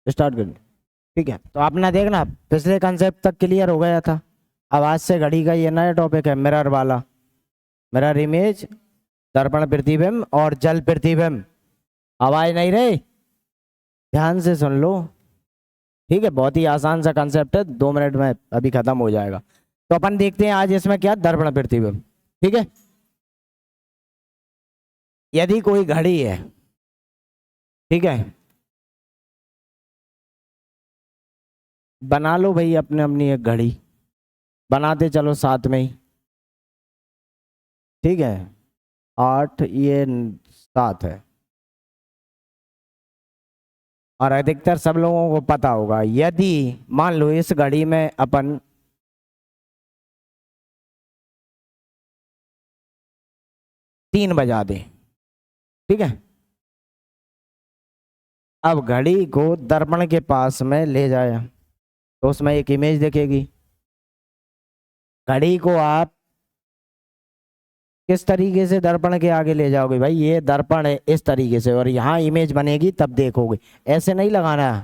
Start कर। ठीक है, तो आपने देखना पिछले कंसेप्ट तक क्लियर हो गया था। अब आज से घड़ी का ये नया टॉपिक है मिरर वाला। मिरर इमेज, दर्पण प्रतिबिंब और जल प्रतिबिंब। आवाज नहीं रही, ध्यान से सुन लो। ठीक है, बहुत ही आसान सा कंसेप्ट है, 2 मिनट में अभी खत्म हो जाएगा। तो अपन देखते हैं आज इसमें क्या, दर्पण प्रतिबिंब। ठीक है, यदि कोई घड़ी है, ठीक है, बना लो भाई अपने अपनी एक घड़ी, बनाते चलो साथ में ही। ठीक है, 8 ये 7 है। और अधिकतर सब लोगों को पता होगा, यदि मान लो इस घड़ी में अपन 3 बजा दें, ठीक है, अब घड़ी को दर्पण के पास में ले जाया तो उसमें एक इमेज दिखेगी। घड़ी को आप किस तरीके से दर्पण के आगे ले जाओगे भाई, ये दर्पण है इस तरीके से और यहाँ इमेज बनेगी तब देखोगे, ऐसे नहीं लगाना है।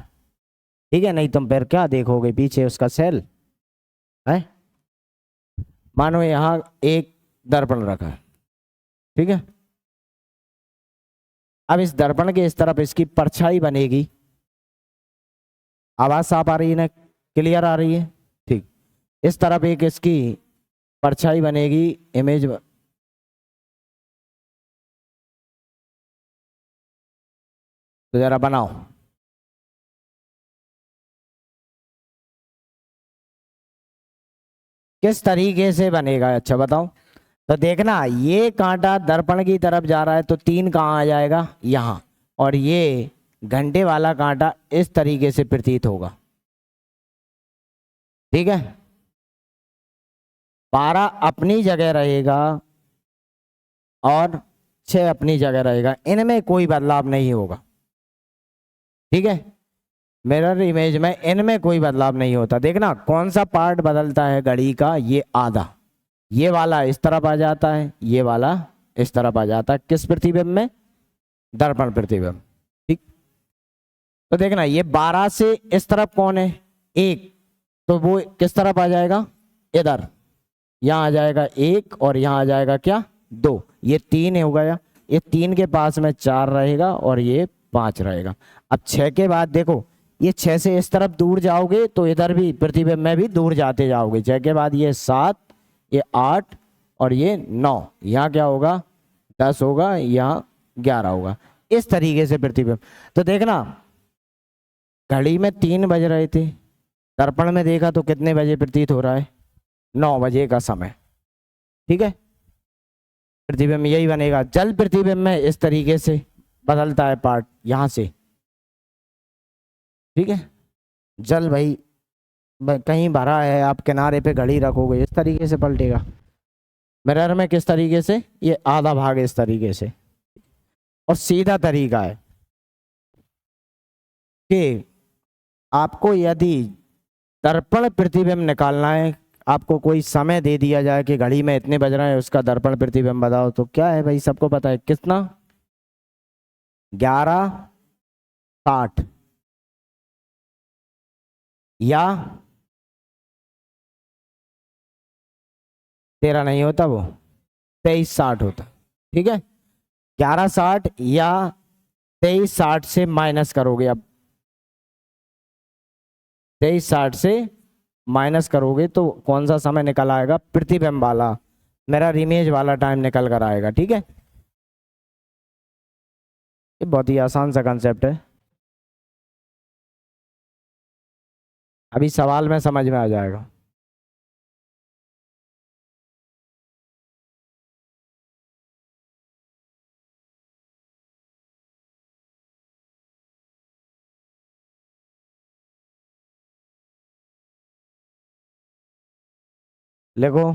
ठीक है, नहीं तुम फिर क्या देखोगे, पीछे उसका सेल है। मानो यहाँ एक दर्पण रखा है, ठीक है, अब इस दर्पण के इस तरफ इसकी परछाई बनेगी। आवाज साफ आ रही है ना, क्लियर आ रही है? ठीक, इस तरफ एक इसकी परछाई बनेगी, इमेज तो जरा बनाओ। किस तरीके से बनेगा, अच्छा बताओ। तो देखना ये कांटा दर्पण की तरफ जा रहा है तो 3 कहाँ आ जाएगा, यहाँ। और ये घंटे वाला कांटा इस तरीके से प्रतीत होगा। ठीक है, 12 अपनी जगह रहेगा और 6 अपनी जगह रहेगा, इनमें कोई बदलाव नहीं होगा। ठीक है, मिरर इमेज में इनमें कोई बदलाव नहीं होता। देखना कौन सा पार्ट बदलता है घड़ी का, ये आधा, ये वाला इस तरफ आ जाता है, ये वाला इस तरफ आ जाता है। किस प्रतिबिंब में, दर्पण प्रतिबिंब। ठीक, तो देखना ये 12 से इस तरफ कौन है, 1, तो वो किस तरफ आ जाएगा, इधर, यहाँ आ जाएगा 1 और यहाँ आ जाएगा क्या, 2, ये 3 हो गया। ये 3 के पास में 4 रहेगा और ये 5 रहेगा। अब 6 के बाद देखो, ये 6 से इस तरफ दूर जाओगे तो इधर भी प्रतिबिंब में भी दूर जाते जाओगे। 6 के बाद ये 7, ये 8 और ये 9, यहाँ क्या होगा, 10 होगा, यहाँ 11 होगा। इस तरीके से प्रतिबिंब। तो देखना घड़ी में 3 बज रहे थे, दर्पण में देखा तो कितने बजे प्रतीत हो रहा है, 9 बजे का समय। ठीक है, प्रतिबिंब यही बनेगा। जल प्रतिबिंब में इस तरीके से बदलता है पार्ट यहां से। ठीक है, जल भाई कहीं भरा है, आप किनारे पे घड़ी रखोगे इस तरीके से पलटेगा। मिरर में किस तरीके से, ये आधा भाग इस तरीके से। और सीधा तरीका है कि आपको यदि दर्पण प्रतिबिंब निकालना है, आपको कोई समय दे दिया जाए कि घड़ी में इतने बज रहे हैं, उसका दर्पण प्रतिबिंब बताओ, तो क्या है भाई, सबको पता है कितना, 11:60 या 13 नहीं होता, वो 23:60 होता। ठीक है, 11:60 या 23:60 से माइनस करोगे। अब 23:60 से माइनस करोगे तो कौन सा समय निकल आएगा, प्रतिबिंब वाला, मेरा इमेज वाला टाइम निकल कर आएगा। ठीक है, ये बहुत ही आसान सा कंसेप्ट है, अभी सवाल में समझ में आ जाएगा। देखो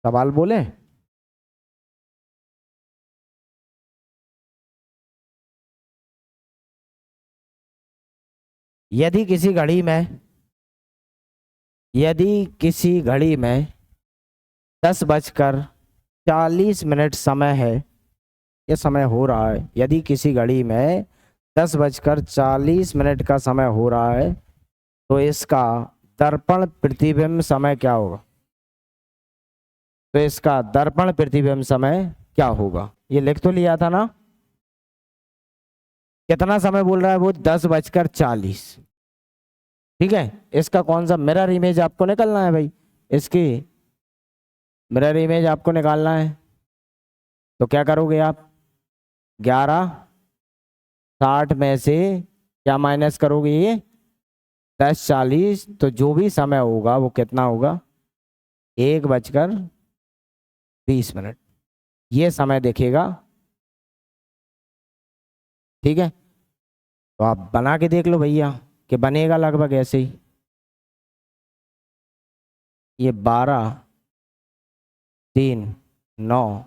सवाल बोले, यदि किसी घड़ी में, यदि किसी घड़ी में 10:40 समय है, ये समय हो रहा है, यदि किसी घड़ी में 10:40 का समय हो रहा है, तो इसका दर्पण प्रतिबिंब समय क्या होगा? तो इसका दर्पण प्रतिबिंब समय क्या होगा? ये लिख तो लिया था ना। कितना समय बोल रहा है वो? 10:40। ठीक है, इसका कौन सा मिरर इमेज आपको निकालना है भाई? इसकी मिरर इमेज आपको निकालना है, तो क्या करोगे आप? 11:60 में से क्या माइनस करोगे? ये 10:40, तो जो भी समय होगा वो कितना होगा? 1:20। ये समय देखेगा। ठीक है, तो आप बना के देख लो भैया कि बनेगा लगभग ऐसे ही। ये 12, 3, 9,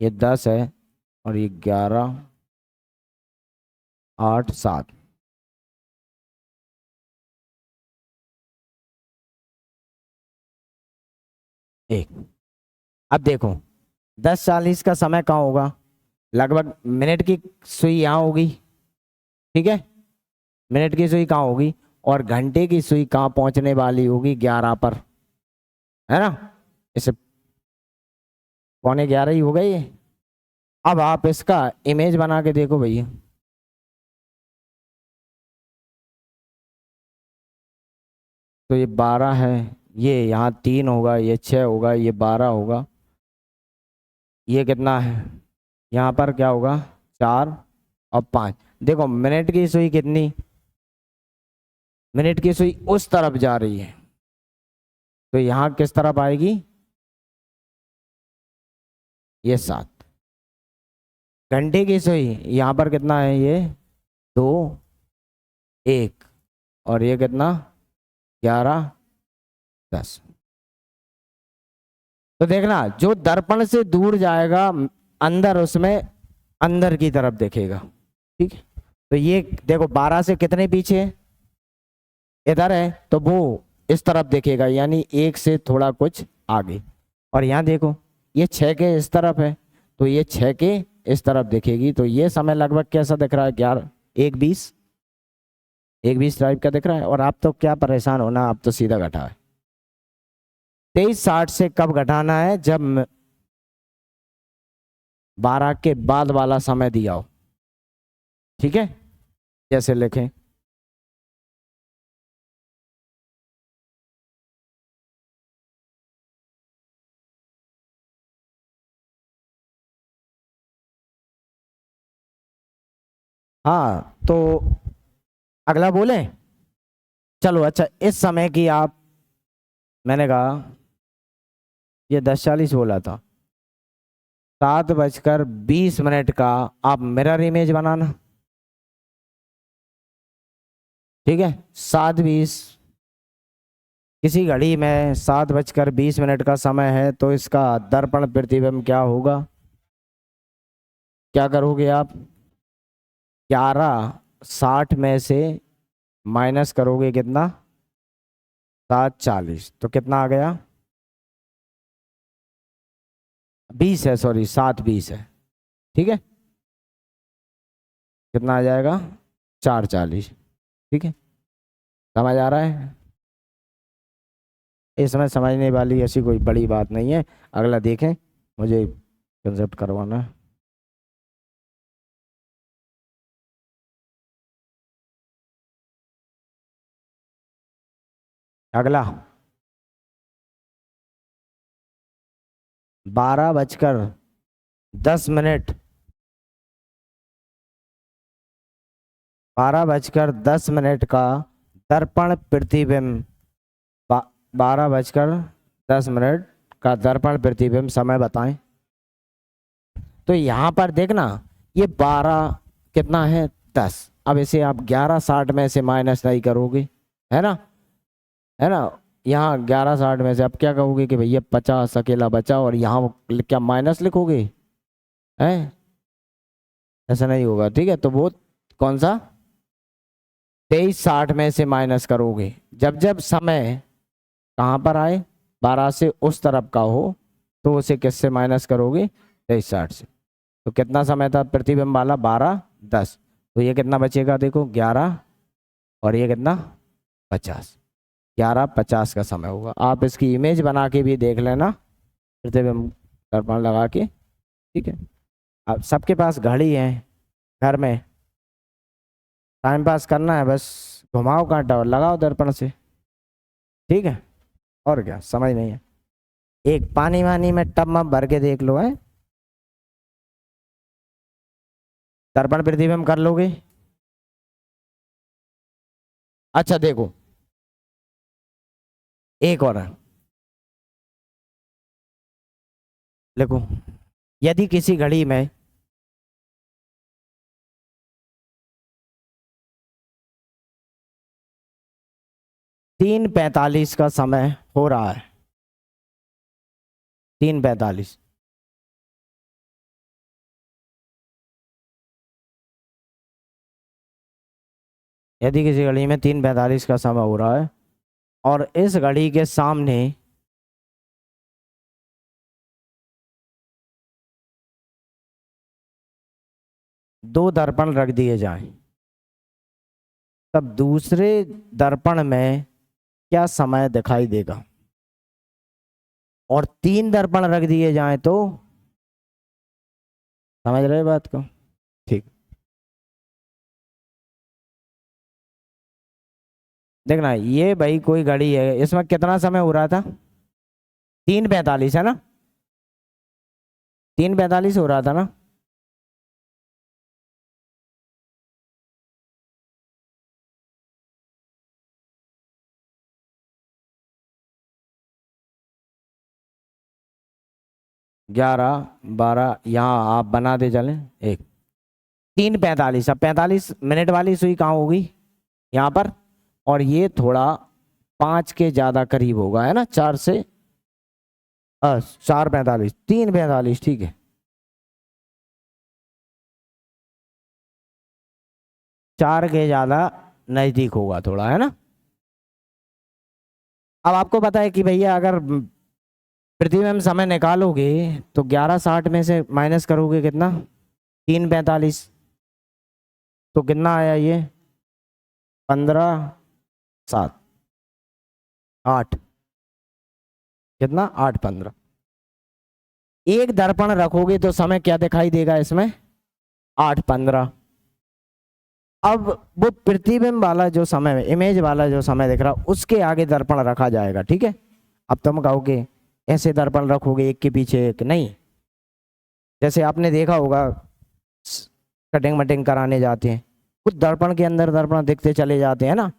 ये 10 है, और ये 11, 8, 7। एक। अब देखो 10:40 का समय कहाँ होगा? लगभग मिनट की सुई यहाँ होगी। ठीक है, मिनट की सुई कहाँ होगी? और घंटे की सुई कहाँ पहुंचने वाली होगी? 11 पर, है ना? इसे 11:15 ही हो गई है। अब आप इसका इमेज बना के देखो भैया। तो ये 12 है, ये यहाँ 3 होगा, ये 6 होगा, ये 12 होगा, ये कितना है? यहाँ पर क्या होगा? 4 और 5। देखो मिनट की सुई कितनी? मिनट की सुई उस तरफ जा रही है, तो यहाँ किस तरफ आएगी? ये 7। घंटे की सुई यहाँ पर कितना है? ये 2, 1, और ये कितना? 11, 10। तो देखना, जो दर्पण से दूर जाएगा अंदर, उसमें अंदर की तरफ देखेगा। ठीक है, तो ये देखो 12 से कितने पीछे है? इधर है, तो वो इस तरफ देखेगा, यानी 1 से थोड़ा कुछ आगे। और यहाँ देखो ये 6 के इस तरफ है, तो ये 6 के इस तरफ देखेगी। तो ये समय लगभग कैसा दिख रहा है? 11, 1:20, 1:20 टाइप का दिख रहा है। और आप तो क्या परेशान होना, आप तो सीधा घटा है। 23:60 से कब घटाना है? जब 12 के बाद वाला समय दिया हो। ठीक है, जैसे लिखें, हाँ तो अगला बोले। चलो अच्छा, इस समय की आप, मैंने कहा ये 10:40 बोला था, 7:20 का आप मिरर इमेज बनाना। ठीक है, 7:20, किसी घड़ी में 7:20 का समय है, तो इसका दर्पण प्रतिबिंब क्या होगा? क्या करोगे आप? 11:60 में से माइनस करोगे कितना? 7:40, तो कितना आ गया? 20 है, सॉरी 7:20 है। ठीक है, कितना आ जाएगा? 4:40। ठीक है, समझ आ रहा है? इसमें समझने वाली ऐसी कोई बड़ी बात नहीं है। अगला देखें, मुझे कंसेप्ट करवाना है। अगला 12:10 12:10 का दर्पण प्रतिबिंब, 12:10 का दर्पण प्रतिबिंब समय बताएं। तो यहां पर देखना, ये 12 कितना है? 10। अब इसे आप 11:60 में से माइनस नहीं करोगे, है ना? है ना? यहाँ 11:60 में से अब क्या कहोगे कि भैया 50 अकेला बचा, और यहाँ क्या माइनस लिखोगे? है, ऐसा नहीं होगा। ठीक है, तो वो कौन सा? 23:60 में से माइनस करोगे। जब जब समय कहाँ पर आए? 12 से उस तरफ का हो, तो उसे किससे माइनस करोगे? 23:60 से। तो कितना समय था प्रतिबिंब वाला? 12:10। तो ये कितना बचेगा, देखो 11 और ये कितना 50, 11:50 का समय होगा। आप इसकी इमेज बना के भी देख लेना प्रतिबिंब दर्पण लगा के, ठीक है। अब सबके पास घड़ी है घर में, टाइम पास करना है बस, घुमाओ कांटा और लगाओ दर्पण से, ठीक है। और क्या, समझ नहीं है। एक पानी वानी में टब में भर के देख लो, है दर्पण प्रतिबिंब कर लोगे। अच्छा देखो एक और है, देखो यदि किसी घड़ी में 3:45 का समय हो रहा है, 3:45, यदि किसी घड़ी में 3:45 का समय हो रहा है और इस घड़ी के सामने दो दर्पण रख दिए जाएं, तब दूसरे दर्पण में क्या समय दिखाई देगा। और 3 दर्पण रख दिए जाएं तो, समझ रहे बात को, ठीक। देखना ये भाई कोई घड़ी है, इसमें कितना समय हो रहा था, 3:45 है ना, 3:45 हो रहा था ना। ग्यारह 12 यहाँ आप बना दे चले, एक 3:45, अब 45 मिनट वाली सुई कहाँ होगी, यहाँ पर, और ये थोड़ा 5 के ज्यादा करीब होगा, है ना, 4 से 4:45, 3:45, ठीक है, 4 के ज्यादा नजदीक होगा थोड़ा, है ना। अब आपको पता है कि भैया अगर प्रतिबिंब समय निकालोगे तो 11:60 में से माइनस करोगे कितना, 3:45, तो कितना आया ये, 15:7, 8, कितना 8:15। एक दर्पण रखोगे तो समय क्या दिखाई देगा इसमें, 8:15। अब वो प्रतिबिंब वाला जो समय है, इमेज वाला जो समय दिख रहा उसके आगे दर्पण रखा जाएगा, ठीक है। अब तुम कहोगे ऐसे दर्पण रखोगे एक के पीछे एक, नहीं, जैसे आपने देखा होगा कटिंग मटिंग कराने जाते हैं, कुछ दर्पण के अंदर दर्पण दिखते चले जाते हैं ना,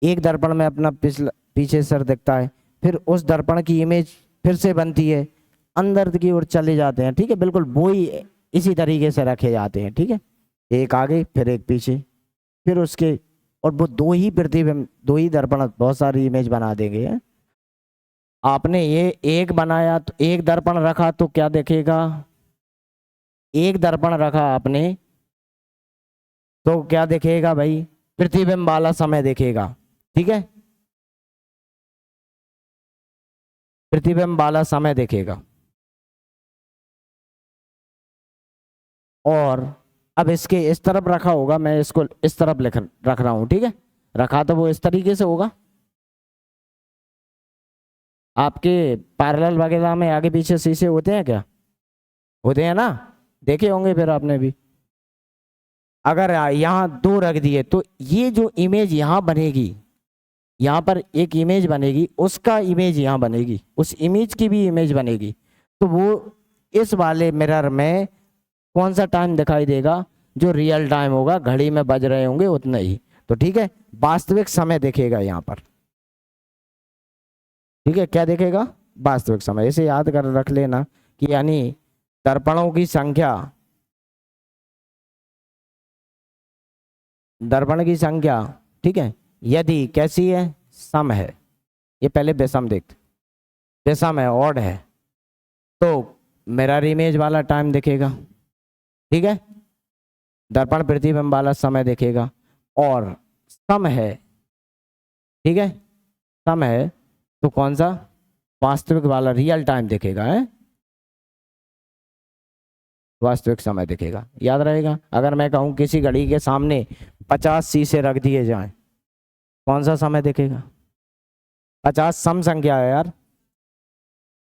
एक दर्पण में अपना पीछे सर दिखता है, फिर उस दर्पण की इमेज फिर से बनती है, अंदर की ओर चले जाते हैं, ठीक है, बिल्कुल वो ही इसी तरीके से रखे जाते हैं, ठीक है। एक आगे फिर एक पीछे, फिर उसके, और वो दो ही प्रतिबिंब, दो ही दर्पण बहुत सारी इमेज बना देंगे, है? आपने ये एक बनाया तो एक दर्पण रखा तो क्या देखेगा, एक दर्पण रखा आपने तो क्या दिखेगा भाई, प्रतिबिंब वाला समय दिखेगा, ठीक है, प्रतिबिंब वाला समय दिखेगा। और अब इसके इस तरफ रखा होगा, मैं इसको इस तरफ रख रहा हूं, ठीक है, रखा तो वो इस तरीके से होगा। आपके पैरेलल वगैरह में आगे पीछे शीशे होते हैं क्या, होते हैं ना, देखे होंगे फिर आपने भी। अगर यहाँ दो रख दिए तो ये जो इमेज यहाँ बनेगी, यहाँ पर एक इमेज बनेगी, उसका इमेज यहाँ बनेगी, उस इमेज की भी इमेज बनेगी, तो वो इस वाले मिरर में कौन सा टाइम दिखाई देगा, जो रियल टाइम होगा, घड़ी में बज रहे होंगे उतने ही, तो ठीक है, वास्तविक समय दिखेगा यहाँ पर, ठीक है, क्या देखेगा, वास्तविक समय। इसे याद कर रख लेना कि यानी दर्पणों की संख्या, दर्पण की संख्या, ठीक है, यदि कैसी है, सम है, ये पहले विषम देखते, विषम है, ऑड है, तो मिरर इमेज वाला टाइम दिखेगा, ठीक है, दर्पण प्रतिबिंब वाला समय दिखेगा। और सम है, ठीक है, सम है तो कौन सा, वास्तविक वाला रियल टाइम दिखेगा, है, वास्तविक समय दिखेगा। याद रहेगा। अगर मैं कहूँ किसी घड़ी के सामने 50 शीशे रख दिए जाएं, कौन सा समय दिखेगा? 50 सम संख्या है यार,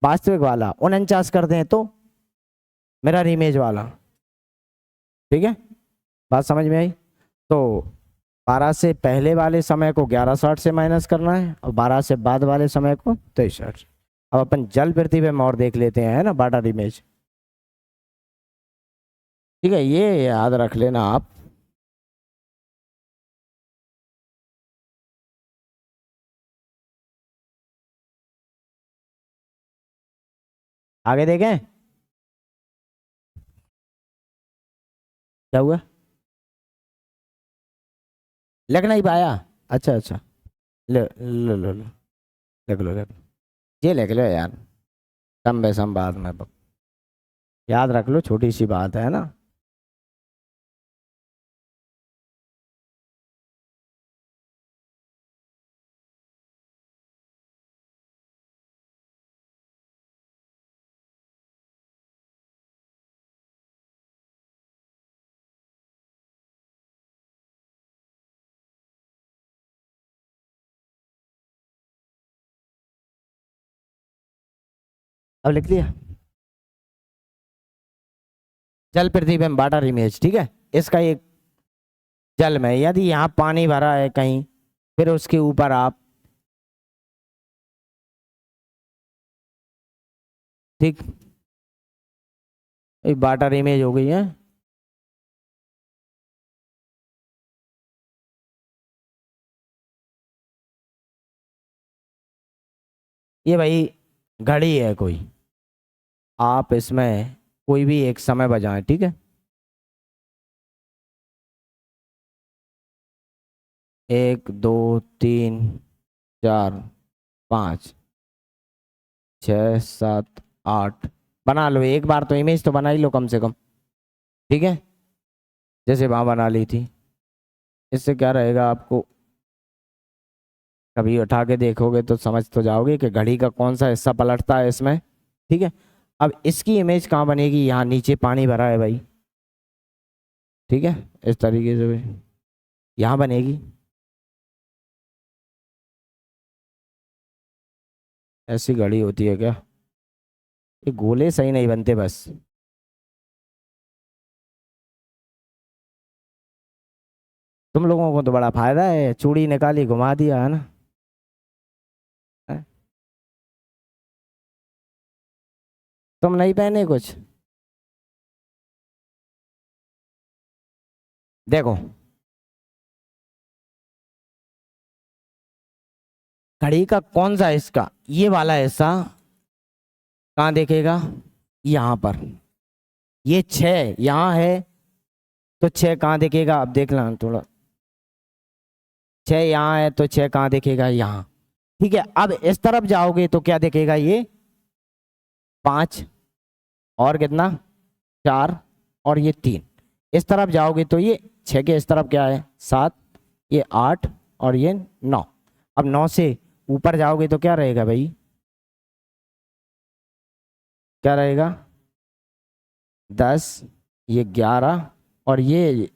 वास्तविक वाला। 49 कर दें तो मिरर इमेज वाला। ठीक है, बात समझ में आई? तो 12 से पहले वाले समय को 1160 से माइनस करना है और 12 से बाद वाले समय को 2360। अब अपन जल पृथ्वी पे और देख लेते हैं, है ना, बाटर इमेज। ठीक है, ये याद रख लेना आप। आगे देखें क्या हुआ, लिख नहीं पाया? अच्छा अच्छा, ले लो लो लो, लिख लो लिख लो, ये लिख लो यार, कम बेसम बात में याद रख लो, छोटी सी बात है ना। अब लिख लिया, जल पृथ्वी में वाटर इमेज। ठीक है, इसका एक जल में यदि यहाँ पानी भरा है कहीं, फिर उसके ऊपर आप, ठीक, वाटर इमेज हो गई है। ये भाई घड़ी है कोई, आप इसमें कोई भी एक समय बजाएं। ठीक है, 1 2 3 4 5 6 7 8 बना लो। एक बार तो इमेज तो बना ही लो कम से कम। ठीक है, जैसे वहां बना ली थी। इससे क्या रहेगा, आपको कभी उठा के देखोगे तो समझ तो जाओगे कि घड़ी का कौन सा हिस्सा पलटता है इसमें। ठीक है, अब इसकी इमेज कहाँ बनेगी? यहाँ नीचे पानी भरा है भाई। ठीक है, इस तरीके से भाई यहाँ बनेगी। ऐसी घड़ी होती है क्या? ये गोले सही नहीं बनते बस। तुम लोगों को तो बड़ा फायदा है, चूड़ी निकाली घुमा दिया, है ना? हैं? तुम नहीं पहने कुछ? देखो, घड़ी का कौन सा इसका ये वाला हिस्सा कहाँ देखेगा? यहाँ पर। ये 6 यहाँ है, तो 6 कहाँ दिखेगा? अब देख ला थोड़ा, 6 यहाँ है तो 6 कहाँ दिखेगा? यहाँ। ठीक है, अब इस तरफ जाओगे तो क्या दिखेगा? ये 5 और कितना, 4 और ये 3। इस तरफ जाओगे तो ये 6 के इस तरफ क्या है? 7, ये 8 और ये 9। अब 9 से ऊपर जाओगे तो क्या रहेगा भाई? क्या रहेगा? 10, ये 11 और ये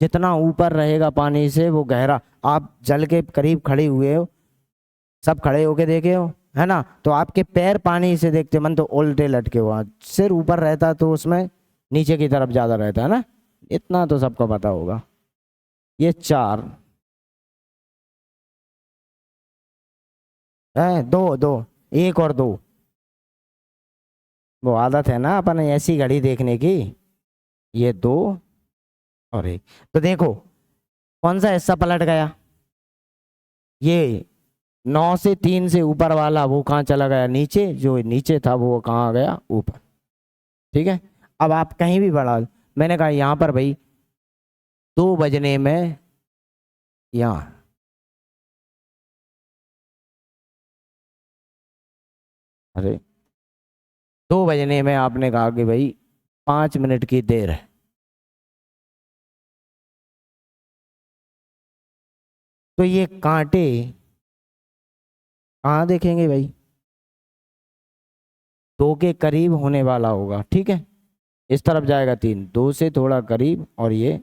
जितना ऊपर रहेगा पानी से वो गहरा। आप जल के करीब खड़े हुए हो, सब खड़े होके देखे हो, है ना? तो आपके पैर पानी से देखते मन तो उल्टे लटके हुआ, सिर ऊपर रहता तो उसमें नीचे की तरफ ज्यादा रहता है ना। इतना तो सबको पता होगा। ये 4 है, 2 2, 1 और 2। वो आदत है ना अपन ऐसी घड़ी देखने की। ये 2 और 1। तो देखो कौन सा हिस्सा पलट गया? ये 9 से 3 से ऊपर वाला वो कहाँ चला गया? नीचे। जो नीचे था वो कहाँ आ गया? ऊपर। ठीक है, अब आप कहीं भी बढ़ा, मैंने कहा यहाँ पर भाई 2 बजने में, यहाँ, अरे 2 बजने में आपने कहा कि भाई 5 मिनट की देर है। तो ये कांटे कहाँ देखेंगे भाई? 2 के करीब होने वाला होगा। ठीक है, इस तरफ जाएगा 3, 2 से थोड़ा करीब, और ये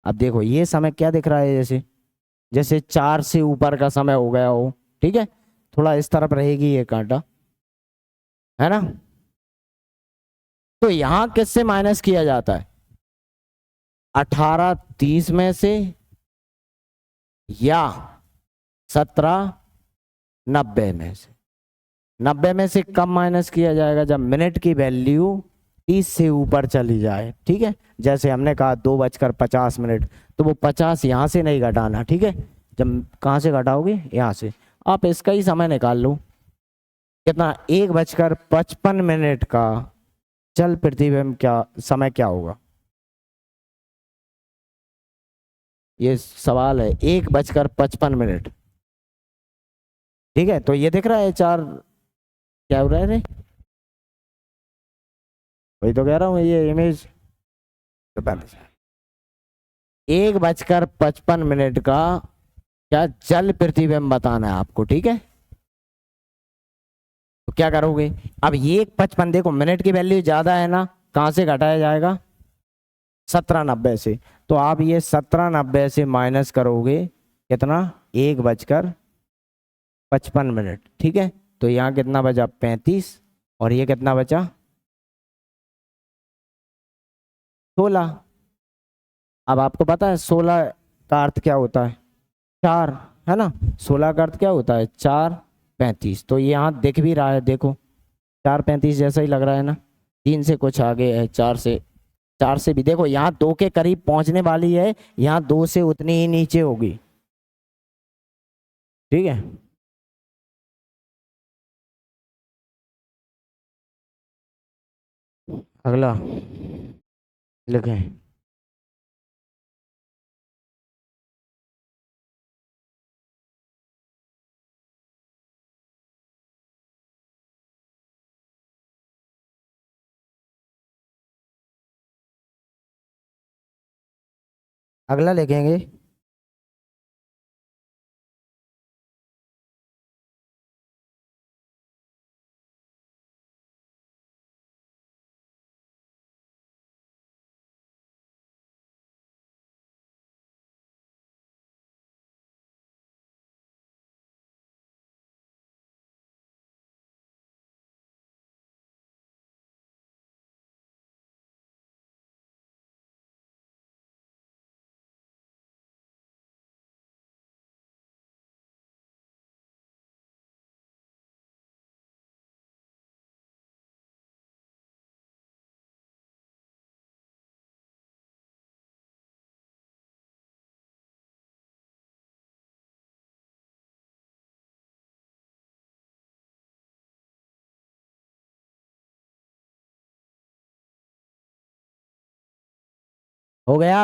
अब देखो ये समय क्या दिख रहा है, जैसे जैसे 4 से ऊपर का समय हो गया हो, ठीक है, थोड़ा इस तरफ रहेगी ये कांटा, है ना। तो यहां किससे माइनस किया जाता है, 18:30 में से, या 17:90 में से। 90 में से कब माइनस किया जाएगा, जब मिनट की वैल्यू 30 से ऊपर चली जाए, ठीक है। जैसे हमने कहा 2:50 तो वो 50 यहाँ से नहीं घटाना, ठीक है। जब कहाँ से घटाओगे, यहाँ से। आप इसका ही समय निकाल लो, कितना, 1:55 का चल पृथ्वी में क्या समय क्या होगा, ये सवाल है। 1:55, ठीक है। तो ये दिख रहा है 4, क्या हो रहा है रे, वही तो कह रहा हूँ, ये इमेज। 1:55 का क्या जल पृथ्वी में बताना है आपको, ठीक है। तो क्या करोगे, अब ये 1:55, देखो मिनट की वैल्यू ज्यादा है ना, कहां से घटाया जाएगा, 17:90 से। तो आप ये 17:90 से माइनस करोगे कितना, 1:55, ठीक है। तो यहाँ कितना बचा, 35, और ये कितना बचा, 16। अब आपको पता है 16 का अर्थ क्या होता है, 4, है ना। 16 का अर्थ क्या होता है, 4:35। तो ये यहाँ दिख भी रहा है, देखो 4:35 जैसा ही लग रहा है ना, 3 से कुछ आगे है, 4 से भी देखो यहाँ 2 के करीब पहुंचने वाली है, यहाँ 2 से उतनी ही नीचे होगी, ठीक है। अगला लिखें, अगला लिखेंगे। हो गया,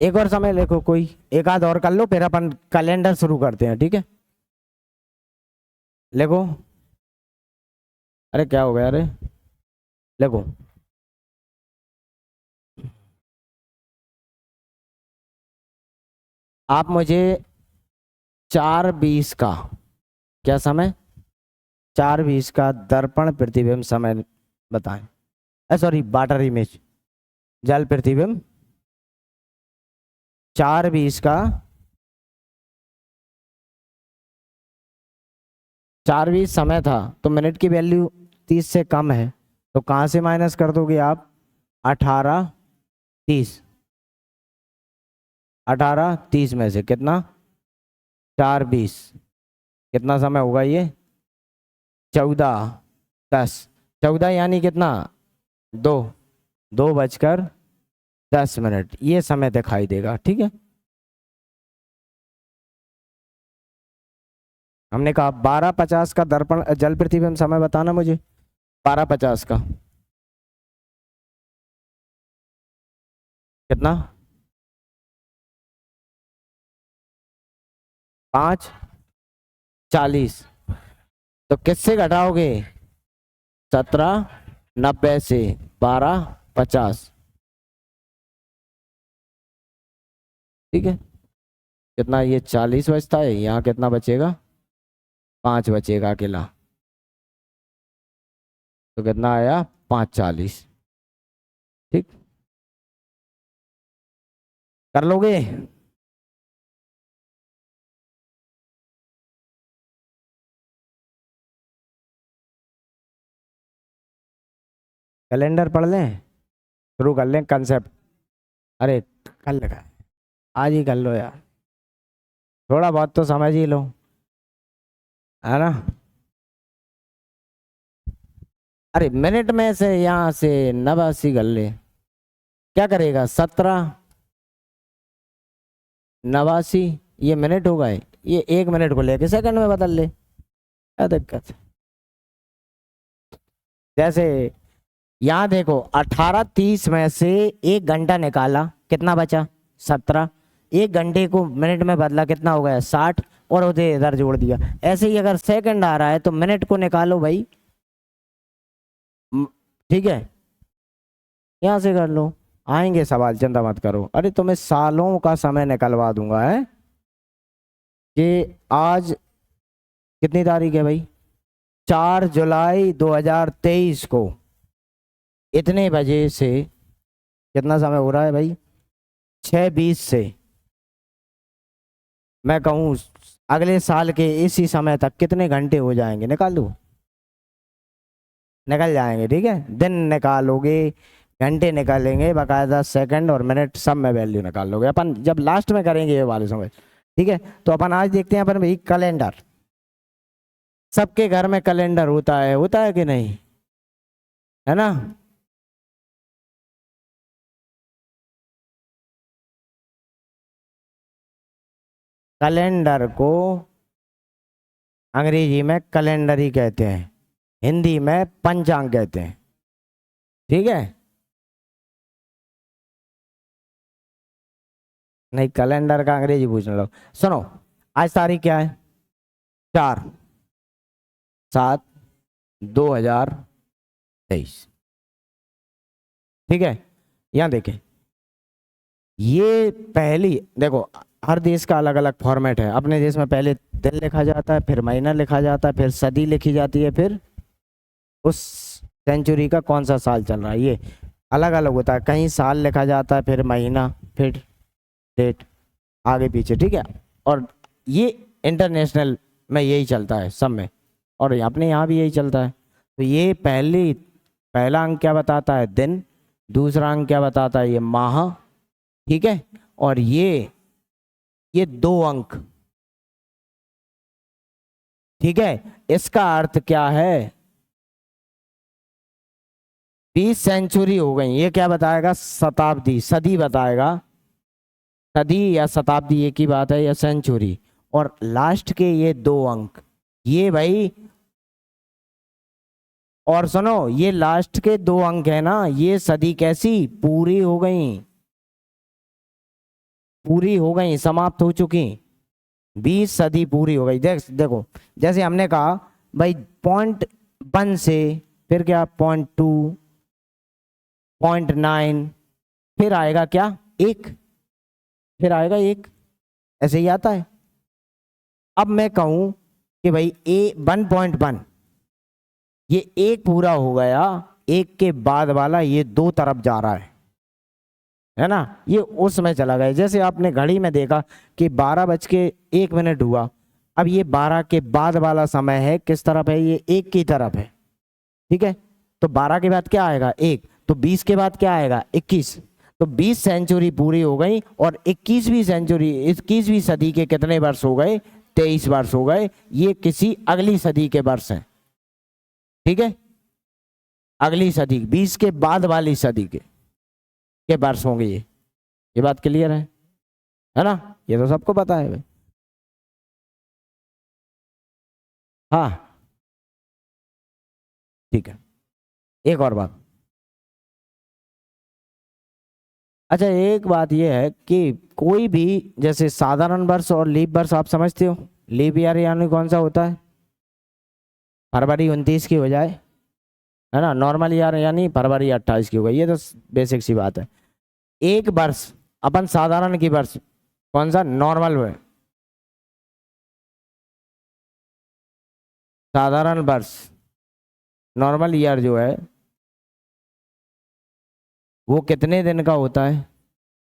एक और समय लिखो, कोई एक आध और कर लो, फिर अपन कैलेंडर शुरू करते हैं, ठीक है। लिखो, अरे क्या हो गया, अरे लिखो, आप मुझे 4:20 का, क्या समय, 4:20 का दर्पण प्रतिबिंब समय बताएं, सॉरी वाटर इमेज, जल प्रतिबिंब 4:20 का, 4:20 समय था, तो मिनट की वैल्यू 30 से कम है, तो कहाँ से माइनस कर दोगे आप, 18:30, 18:30 में से कितना, 4:20, कितना समय होगा ये, 14:10, 14 यानी कितना, 2, 2:10, ये समय दिखाई देगा, ठीक है। हमने कहा 12:50 का दर्पण जल प्रतिबिंब समय बताना मुझे, 12:50 का कितना, 5:40, तो किससे घटाओगे, 17:90 से 12:50, ठीक है। कितना, ये 40 बचता है, यहाँ कितना बचेगा, 5 बचेगा अकेला, तो कितना आया, 5:40। ठीक, कर लोगे? कैलेंडर पढ़ लें, शुरू कर लें कंसेप्ट। अरे कल लगा, आज ही कर लो यार, थोड़ा बहुत तो समझ ही लो, है ना। अरे मिनट में से यहाँ से 89 कर ले, क्या करेगा? 17 89, ये मिनट हो गए, ये 1 मिनट को लेके सेकंड में बदल ले, क्या दिक्कत है? जैसे यहाँ देखो, 18:30 में से 1 घंटा निकाला, कितना बचा? 17। 1 घंटे को मिनट में बदला, कितना हो गया? 60, और उसे इधर जोड़ दिया। ऐसे ही अगर सेकंड आ रहा है तो मिनट को निकालो भाई, ठीक है, यहाँ से कर लो, आएंगे सवाल, चिंता मत करो। अरे तुम्हें सालों का समय निकलवा दूंगा, है कि आज कितनी तारीख है भाई? 4 जुलाई 2023 को इतने बजे से, कितना समय हो रहा है भाई? 6:20 से, मैं कहूँ अगले साल के इसी समय तक कितने घंटे हो जाएंगे? निकाल दो, निकल जाएंगे, ठीक है। दिन निकालोगे, घंटे निकालेंगे, बाकायदा सेकंड और मिनट सब में वैल्यू निकाल लोगे अपन, जब लास्ट में करेंगे ये वाले समय, ठीक है। तो अपन आज देखते हैं अपन भाई कैलेंडर। सबके घर में कैलेंडर होता है कि नहीं, है ना? कैलेंडर को अंग्रेजी में कैलेंडर ही कहते हैं, हिंदी में पंचांग कहते हैं, ठीक है। नहीं, कैलेंडर का अंग्रेजी पूछने लो। सुनो, आज तारीख क्या है? 4/7/2023, ठीक है। यहाँ देखें, ये पहली, देखो हर देश का अलग अलग फॉर्मेट है। अपने देश में पहले दिन लिखा जाता है, फिर महीना लिखा जाता है, फिर सदी लिखी जाती है, फिर उस सेंचुरी का कौन सा साल चल रहा है, ये अलग अलग होता है। कहीं साल लिखा जाता है, फिर महीना, फिर डेट, आगे पीछे, ठीक है। और ये इंटरनेशनल में यही चलता है सब में, और अपने यहाँ भी यही चलता है। तो ये पहला अंक क्या बताता है? दिन। दूसरा अंक क्या बताता है? ये माह, ठीक है। और ये 2 अंक, ठीक है। इसका अर्थ क्या है? 20 सेंचुरी हो गई। ये क्या बताएगा? शताब्दी, सदी बताएगा। सदी या शताब्दी एक ही बात है, या सेंचुरी। और लास्ट के ये 2 अंक, ये भाई, और सुनो, ये लास्ट के 2 अंक है ना, ये सदी कैसी पूरी हो गई, पूरी हो गई, समाप्त हो चुकी। 20 सदी पूरी हो गई। देखो, जैसे हमने कहा भाई 0.1 से, फिर क्या 0.2, 0.9, फिर आएगा क्या? 1, फिर आएगा 1, ऐसे ही आता है। अब मैं कहूं कि भाई 1.1, ये 1 पूरा हो गया, 1 के बाद वाला ये 2 तरफ जा रहा है ना, ये उसमें चला गया। जैसे आपने घड़ी में देखा कि 12:01 हुआ, अब ये 12 के बाद वाला समय है, किस तरफ है? ये 1 की तरफ है, ठीक है। तो 12 के बाद क्या आएगा? 1। तो 20 के बाद क्या आएगा? 21। तो 20 सेंचुरी पूरी हो गई, और 21वीं सदी के कितने वर्ष हो गए? 23 वर्ष हो गए। ये किसी अगली सदी के वर्ष हैं, ठीक है। अगली सदी, 20 के बाद वाली सदी के वर्ष होंगे ये बात क्लियर है ना? ये तो सबको पता है भाई। हाँ, ठीक है। एक और बात, अच्छा एक बात ये है कि कोई भी, जैसे साधारण वर्ष और लीप वर्ष आप समझते हो? लीप ईयर यानी कौन सा होता है? फरवरी 29 की हो जाए, है ना। नॉर्मल ईयर यानी फरवरी 28 की हो गई, ये तो बेसिक सी बात है। एक वर्ष, अपन साधारण की वर्ष कौन सा? नॉर्मल है, साधारण वर्ष, नॉर्मल ईयर जो है वो कितने दिन का होता है?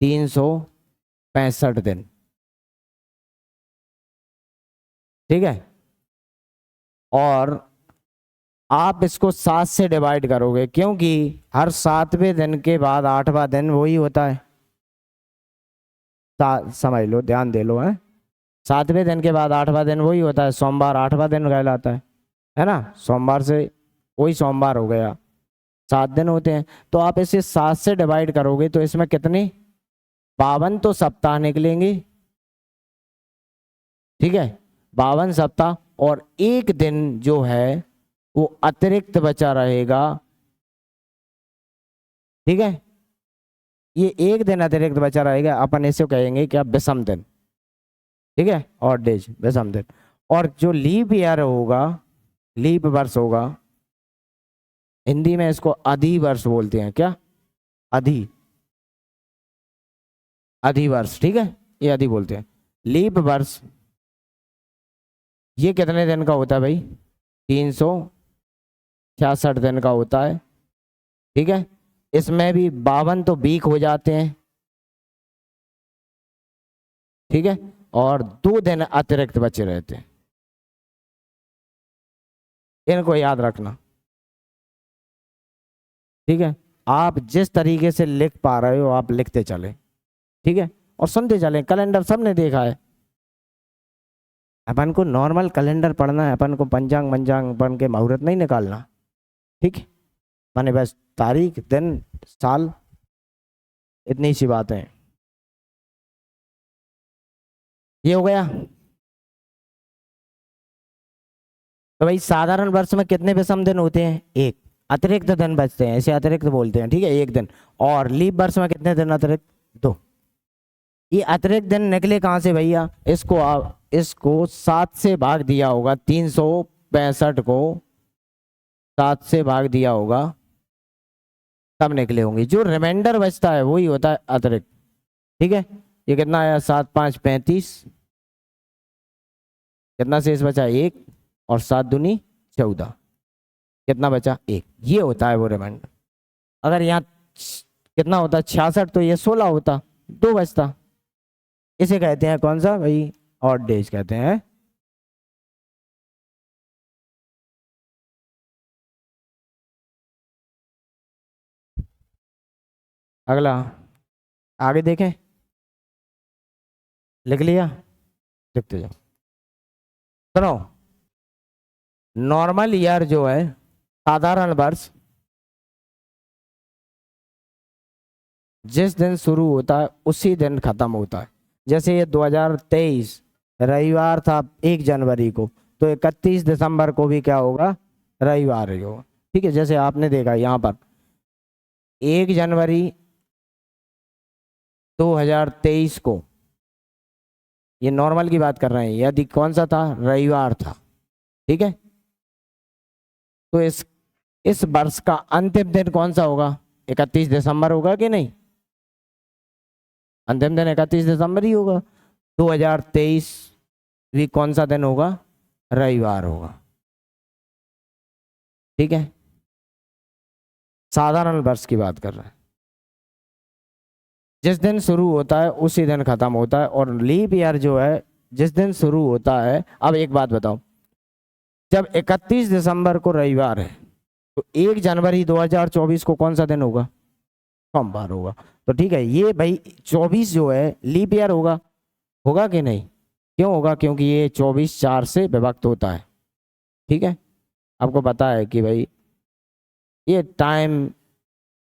365 दिन। ठीक है, और आप इसको 7 से डिवाइड करोगे, क्योंकि हर 7वें दिन के बाद 8वां दिन वही होता है। समझ लो, ध्यान दे लो, है 7वें दिन के बाद 8वां दिन वही होता है, सोमवार 8वां दिन कहलाता है ना। सोमवार से वही सोमवार हो गया, 7 दिन होते हैं। तो आप इसे 7 से डिवाइड करोगे तो इसमें कितने 52 तो सप्ताह निकलेंगे। ठीक है, 52 सप्ताह, और एक दिन जो है वो अतिरिक्त बचा रहेगा। ठीक है, ये एक दिन अतिरिक्त बचा रहेगा, अपन इसे कहेंगे क्या? विषम दिन। ठीक है, और डेज, विषम दिन। और जो लीप ईयर होगा, लीप वर्ष होगा, हिंदी में इसको अधि वर्ष बोलते हैं। क्या? अधि, अधि वर्ष। ठीक है, ये अधि बोलते हैं। लीप वर्ष ये कितने दिन का होता है भाई? 366 दिन का होता है। ठीक है, इसमें भी 52 तो वीक हो जाते हैं। ठीक है, और 2 दिन अतिरिक्त बचे रहते हैं। इनको याद रखना। ठीक है, आप जिस तरीके से लिख पा रहे हो आप लिखते चले। ठीक है, और सुनते चले। कैलेंडर सबने देखा है, अपन को नॉर्मल कैलेंडर पढ़ना है, अपन को पंचांग मंचांग अपन के मुहूर्त नहीं निकालना। ठीक है, माने बस तारीख, दिन, साल, इतनी सी बातें। ये हो गया। तो भाई साधारण वर्ष में कितने विषम दिन होते हैं? एक। अतिरिक्त दिन बचते हैं, इसे अतिरिक्त बोलते हैं। ठीक है, एक दिन। और लीप वर्ष में कितने दिन अतिरिक्त? 2। ये अतिरिक्त दिन निकले कहाँ से भैया? इसको 7 से भाग दिया होगा, 365 को 7 से भाग दिया होगा, तब निकले होंगे। जो रिमाइंडर बचता है वही होता है अतिरिक्त। ठीक है, ये कितना आया? 7 5 35, कितना शेष बचा? 1, और 7 दूनी 14, कितना बचा? 1। ये होता है वो रिमाइंडर। अगर यहाँ कितना होता? 66, तो ये 16 होता, 2 बचता। इसे कहते हैं कौन सा भाई? ऑड डेज कहते हैं। अगला, आगे देखें। लिख लिया? लिखते जाओ। सुनो, नॉर्मल ईयर जो है, साधारण वर्ष, जिस दिन शुरू होता है उसी दिन खत्म होता है। जैसे ये 2023 रविवार था 1 जनवरी को, तो 31 दिसंबर को भी क्या होगा? रविवार ही होगा। ठीक है, जैसे आपने देखा यहाँ पर 1 जनवरी 2023 को, ये नॉर्मल की बात कर रहे हैं, यदि कौन सा था? रविवार था। ठीक है, तो इस वर्ष का अंतिम दिन कौन सा होगा? 31 दिसंबर होगा कि नहीं? अंतिम दिन 31 दिसंबर ही होगा। 2023 भी कौन सा दिन होगा? रविवार होगा। ठीक है, साधारण वर्ष की बात कर रहे हैं, जिस दिन शुरू होता है उसी दिन खत्म होता है। और लीप ईयर जो है, जिस दिन शुरू होता है। अब एक बात बताओ, जब 31 दिसंबर को रविवार है, तो 1 जनवरी 2024 को कौन सा दिन होगा? सोमवार होगा। तो ठीक है, ये भाई 24 जो है लीप ईयर होगा। होगा कि नहीं? क्यों होगा? क्योंकि ये 24 4 से विभक्त होता है। ठीक है, आपको पता है कि भाई ये टाइम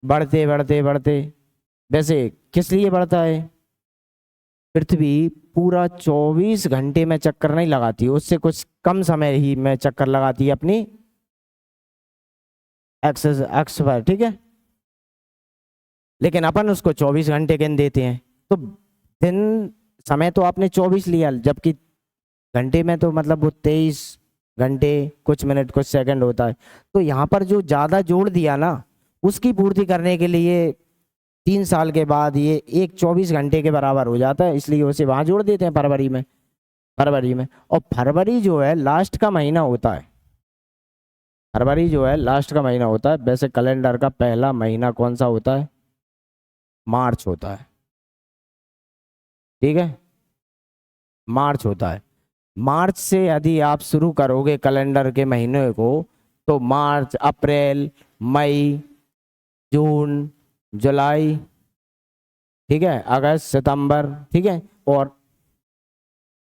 बढ़ते बढ़ते बढ़ते, वैसे किस लिए बढ़ता है? पृथ्वी पूरा 24 घंटे में चक्कर नहीं लगाती, उससे कुछ कम समय ही में चक्कर लगाती है अपनी एक्सेस एक्स पर। ठीक है, लेकिन अपन उसको 24 घंटे गिन देते हैं। तो दिन समय तो आपने 24 लिया, जबकि घंटे में तो मतलब वो 23 घंटे कुछ मिनट कुछ सेकंड होता है। तो यहाँ पर जो ज़्यादा जोड़ दिया ना, उसकी पूर्ति करने के लिए 3 साल के बाद ये एक 24 घंटे के बराबर हो जाता है, इसलिए उसे वहाँ जोड़ देते हैं फरवरी में। और फरवरी जो है लास्ट का महीना होता है। फरवरी जो है लास्ट का महीना होता है। वैसे कैलेंडर का पहला महीना कौन सा होता है? मार्च होता है, ठीक है, मार्च होता है। मार्च से यदि आप शुरू करोगे कैलेंडर के महीने को, तो मार्च, अप्रैल, मई, जून, जुलाई, ठीक है, अगस्त, सितंबर, ठीक है, और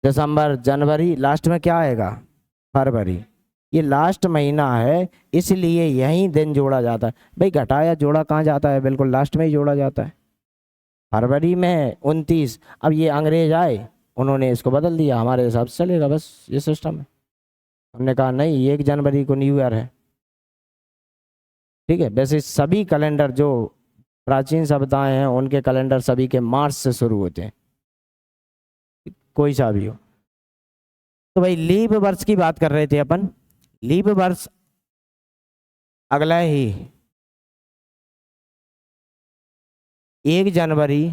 दिसंबर, जनवरी, लास्ट में क्या आएगा, फरवरी। ये लास्ट महीना है, इसलिए यही दिन जोड़ा जाता है। भाई घटाया जोड़ा कहाँ जाता है, बिल्कुल लास्ट में ही जोड़ा जाता है, फरवरी में 29। अब ये अंग्रेज आए, उन्होंने इसको बदल दिया, हमारे हिसाब से चलेगा, बस ये सिस्टम है। हमने कहा नहीं, 1 जनवरी को न्यू ईयर है, ठीक है। वैसे सभी कैलेंडर जो प्राचीन सभ्यताएं हैं, उनके कैलेंडर सभी के मार्च से शुरू होते हैं, कोई सा भी हो। तो भाई लीप वर्ष की बात कर रहे थे अपन। लीप वर्ष अगला ही 1 जनवरी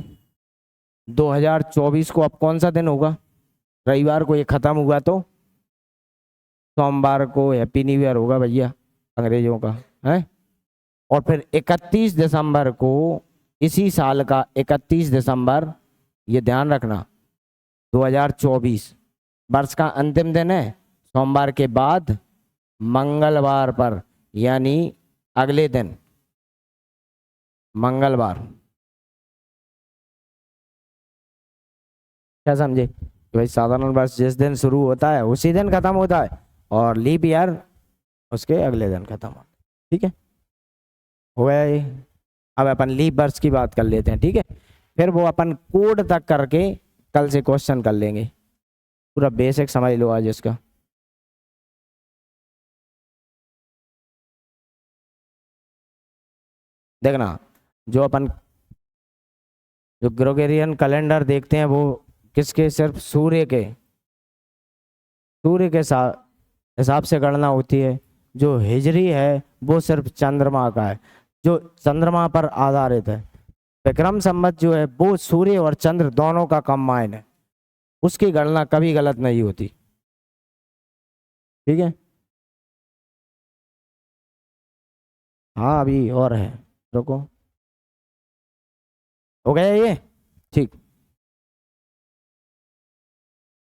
2024 को अब कौन सा दिन होगा, रविवार को ये खत्म हुआ तो सोमवार को हैप्पी न्यू ईयर होगा भैया अंग्रेजों का, है। और फिर 31 दिसंबर को, इसी साल का 31 दिसंबर, ये ध्यान रखना, 2024 वर्ष का अंतिम दिन है, सोमवार के बाद मंगलवार पर, यानी अगले दिन मंगलवार। क्या समझे कि भाई साधारण वर्ष जिस दिन शुरू होता है उसी दिन खत्म होता है, और लीप ईयर उसके अगले दिन खत्म होता है, ठीक है, हो गया ये। अब अपन लीप वर्ष की बात कर लेते हैं, ठीक है, फिर वो अपन कोड तक करके कल से क्वेश्चन कर लेंगे, पूरा बेसिक समझ लो आज इसका। देखना, जो अपन जो ग्रेगोरियन कैलेंडर देखते हैं, वो किसके, सिर्फ सूर्य के हिसाब से गणना होती है। जो हिजरी है वो सिर्फ चंद्रमा का है, जो चंद्रमा पर आधारित है। विक्रम संवत जो है वो सूर्य और चंद्र दोनों का कंबाइन है, उसकी गणना कभी गलत नहीं होती, ठीक है। हाँ अभी और है, रुको, हो गया ये, ठीक।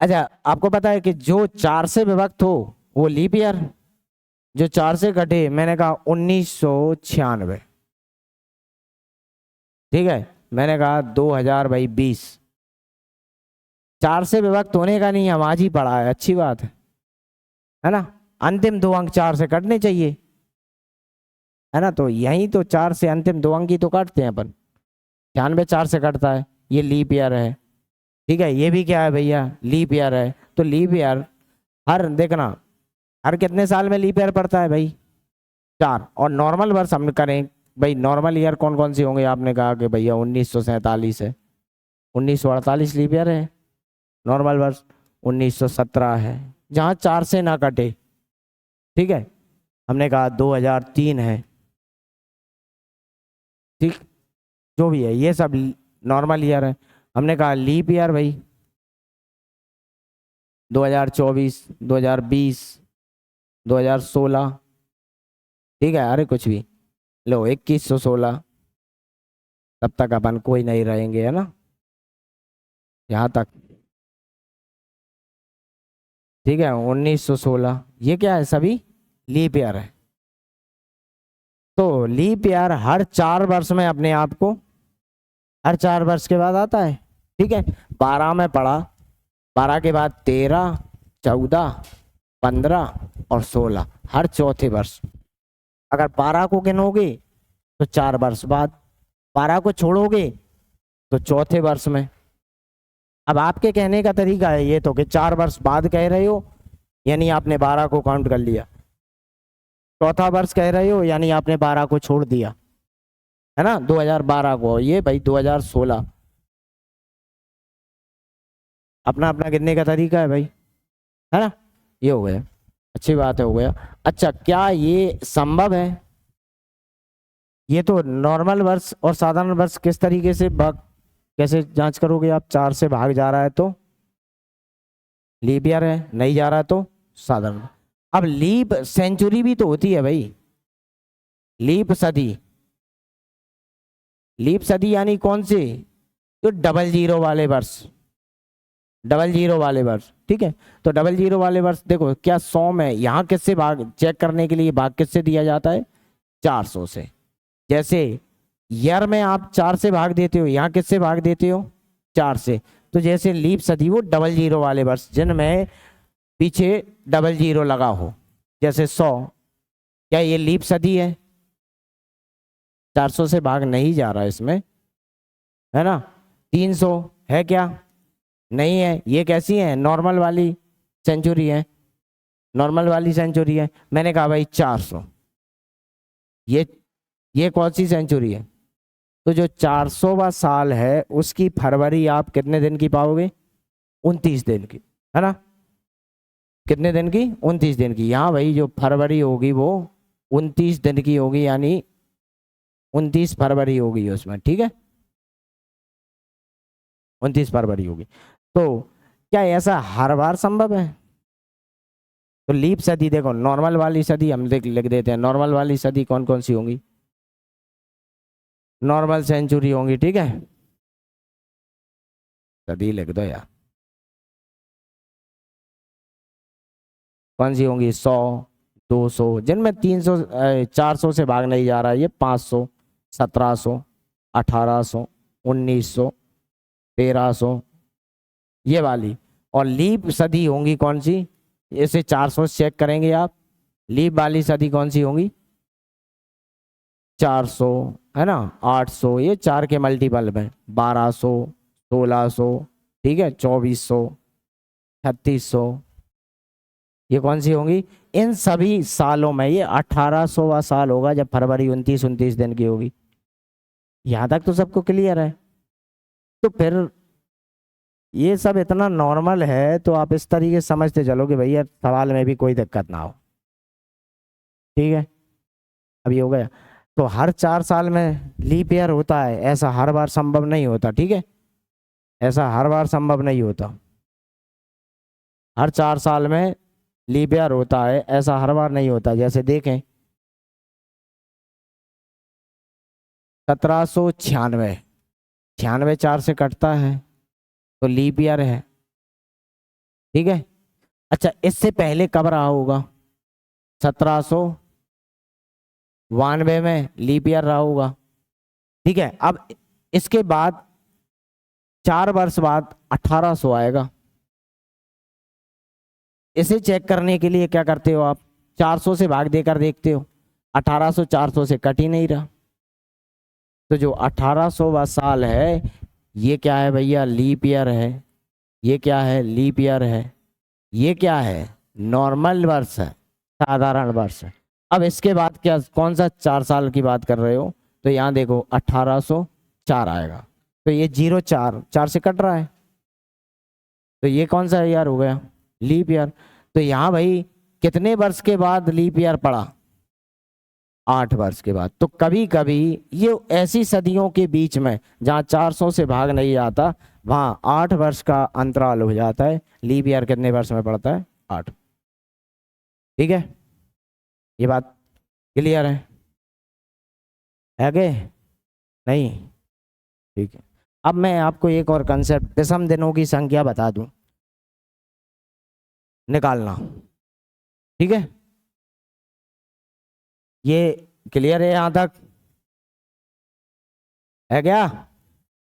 अच्छा, आपको पता है कि जो 4 से विभक्त हो वो लीप ईयर, जो 4 से कटे, मैंने कहा 1996, ठीक है, मैंने कहा 2020। 4 से विभक्त होने का नहीं, हम आज ही पढ़ा है, अच्छी बात है ना। अंतिम 2 अंक 4 से कटने चाहिए, है ना, तो यही तो 4 से अंतिम 2 अंक ही तो काटते हैं अपन। 96 4 से कटता है, ये लीप ईयर है, ठीक है। ये भी क्या है भैया, लीप ईयर है। तो लीप ईयर हर, देखना, हर कितने साल में लीप ईयर पड़ता है भाई, 4। और नॉर्मल वर्ष हम करें भाई, नॉर्मल ईयर कौन कौन सी होंगे, आपने कहा कि भैया 1947 है, 1948 लीप ईयर है। नॉर्मल वर्ष 1917 है, जहाँ 4 से ना कटे, ठीक है। हमने कहा 2003 है, ठीक, जो भी है ये सब नॉर्मल ईयर है। हमने कहा लीप ईयर भाई 2024, 2020, 2016, ठीक है, अरे कुछ भी लो, 2116, तब तक अपन कोई नहीं रहेंगे, है ना, यहाँ तक, ठीक है। 1916, ये क्या है, सभी लीप ईयर है। तो लीप ईयर हर 4 वर्ष में अपने आप को, हर 4 वर्ष के बाद आता है, ठीक है। 12 में पढ़ा, 12 के बाद 13, 14, 15 और 16, हर चौथे वर्ष। अगर 12 को गिनोगे तो 4 वर्ष बाद, 12 को छोड़ोगे तो चौथे वर्ष में। अब आपके कहने का तरीका है ये तो कि 4 वर्ष बाद कह रहे हो, यानी आपने 12 को काउंट कर लिया। चौथा वर्ष कह रहे हो, यानी आपने 12 को छोड़ दिया, है ना, 2012 को, ये भाई 2016। अपना अपना गिनने का तरीका है भाई, है ना। ये हो गया, अच्छी बात है, हो गया। अच्छा, क्या ये संभव है, ये तो नॉर्मल वर्ष और साधारण वर्ष किस तरीके से भाग, कैसे जांच करोगे आप, 4 से भाग जा रहा है तो लीप ईयर है, नहीं जा रहा है तो साधारण। अब लीप सेंचुरी भी तो होती है भाई, लीप सदी, लीप सदी यानी कौन से? तो डबल जीरो वाले वर्ष, डबल जीरो वाले वर्ष, ठीक है। तो डबल जीरो वाले वर्ष देखो क्या 100 में यहाँ किससे भाग चेक करने के लिए भाग किससे दिया जाता है? 400 से। जैसे ईयर में आप 4 से भाग देते हो, यहाँ किससे भाग देते हो? 4 से। तो जैसे लीप सदी वो डबल जीरो वाले वर्ष जिनमें पीछे डबल जीरो लगा हो, जैसे 100, क्या ये लीप सदी है? 400 से भाग नहीं जा रहा इसमें, है ना। 300 है क्या? नहीं है। ये कैसी है? नॉर्मल वाली सेंचुरी है, नॉर्मल वाली सेंचुरी है। मैंने कहा भाई 400, ये कौन सी सेंचुरी है? तो जो 400वां साल है उसकी फरवरी आप कितने दिन की पाओगे? 29 दिन की, है ना। कितने दिन की? 29 दिन की। यहाँ भाई जो फरवरी होगी वो 29 दिन की होगी, यानी 29 फरवरी होगी उसमें, ठीक है। 29 फरवरी होगी। तो क्या ऐसा हर बार संभव है? तो लीप सदी देखो, नॉर्मल वाली सदी हम लिख देते हैं। नॉर्मल वाली सदी कौन कौन सी होंगी? नॉर्मल सेंचुरी होंगी, ठीक है। सदी लिख दो यार। कौन सी होंगी? 100, 200, जिनमें 300 400 से भाग नहीं जा रहा है, ये 500, 1700, 1800, 1900, 1300, ये वाली। और लीप सदी होंगी कौन सी? इसे 400 से चेक करेंगे आप। लीप वाली सदी कौन सी होंगी? 400, है ना, 800, ये 4 के मल्टीपल में, 1200, 1600, ठीक है, 2400, 3600, ये कौन सी होंगी? इन सभी सालों में ये 1800वां साल होगा जब फरवरी 29 दिन की होगी। यहां तक तो सबको क्लियर है। तो फिर ये सब इतना नॉर्मल है तो आप इस तरीके से समझते चलो कि भैया सवाल में भी कोई दिक्कत ना हो, ठीक है। अब ये हो गया। तो हर 4 साल में लीप ईयर होता है, ऐसा हर बार संभव नहीं होता, ठीक है। ऐसा हर बार संभव नहीं होता। हर 4 साल में लीप ईयर होता है, ऐसा हर बार नहीं होता। जैसे देखें 1796, 96 4 से कटता है तो लीप ईयर है, ठीक है। अच्छा, इससे पहले कब रहा होगा? 1792 में लीप ईयर रहा होगा, ठीक है। अब इसके बाद 4 वर्ष बाद 1800 आएगा। इसे चेक करने के लिए क्या करते हो आप? 400 से भाग देकर देखते हो, 1800 400 से कट ही नहीं रहा। तो जो 1800वां साल है ये क्या है भैया? लीप ईयर है। ये क्या है? लीप ईयर है। ये क्या है? नॉर्मल वर्ष है, साधारण वर्ष है। अब इसके बाद क्या, कौन सा 4 साल की बात कर रहे हो? तो यहाँ देखो 1804 आएगा। तो ये 04 4 से कट रहा है, तो ये कौन सा ईयर हो गया? Leap year. तो यहाँ भाई कितने वर्ष के बाद लीप ईयर पड़ा? 8 वर्ष के बाद। तो कभी कभी ये ऐसी सदियों के बीच में जहाँ 400 से भाग नहीं जाता, वहाँ 8 वर्ष का अंतराल हो जाता है। लीप ईयर कितने वर्ष में पड़ता है? 8, ठीक है। ये बात क्लियर है आगे? नहीं, ठीक है। अब मैं आपको एक और कंसेप्ट विषम दिनों की संख्या बता दूं, निकालना, ठीक है। ये क्लियर है यहां तक? है क्या?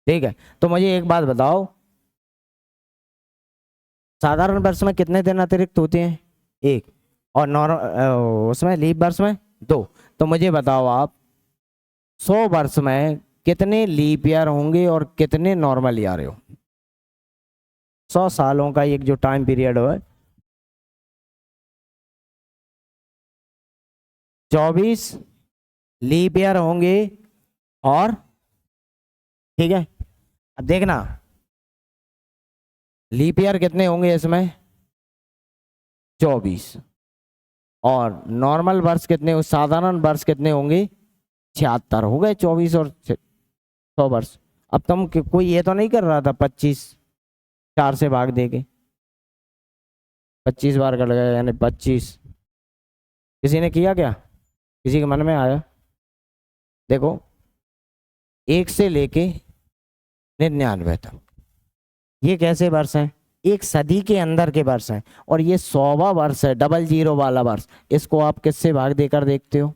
ठीक है। तो मुझे एक बात बताओ, साधारण वर्ष में कितने दिन अतिरिक्त होते हैं? 1। और नॉर्मल उसमें लीप वर्ष में 2। तो मुझे बताओ आप 100 वर्ष में कितने लीप ईयर होंगे और कितने नॉर्मल ईयर हो? 100 सालों का एक जो टाइम पीरियड हो, 24 लीप ईयर होंगे, और ठीक है। अब देखना लीप ईयर कितने होंगे इसमें? 24। और नॉर्मल वर्ष कितने, साधारण वर्ष कितने होंगे? 76 हो गए। 24 और 100 वर्ष। अब तुम कोई ये तो नहीं कर रहा था 25 4 से भाग देके 25 बार कट गया, यानी 25। किसी ने किया क्या? किसी के मन में आया? देखो 1 से लेके 99 तक, ये कैसे वर्ष हैं? एक सदी के अंदर के वर्ष हैं। और ये 100वां वर्ष है, डबल जीरो वाला वर्ष। इसको आप किससे भाग देकर देखते हो?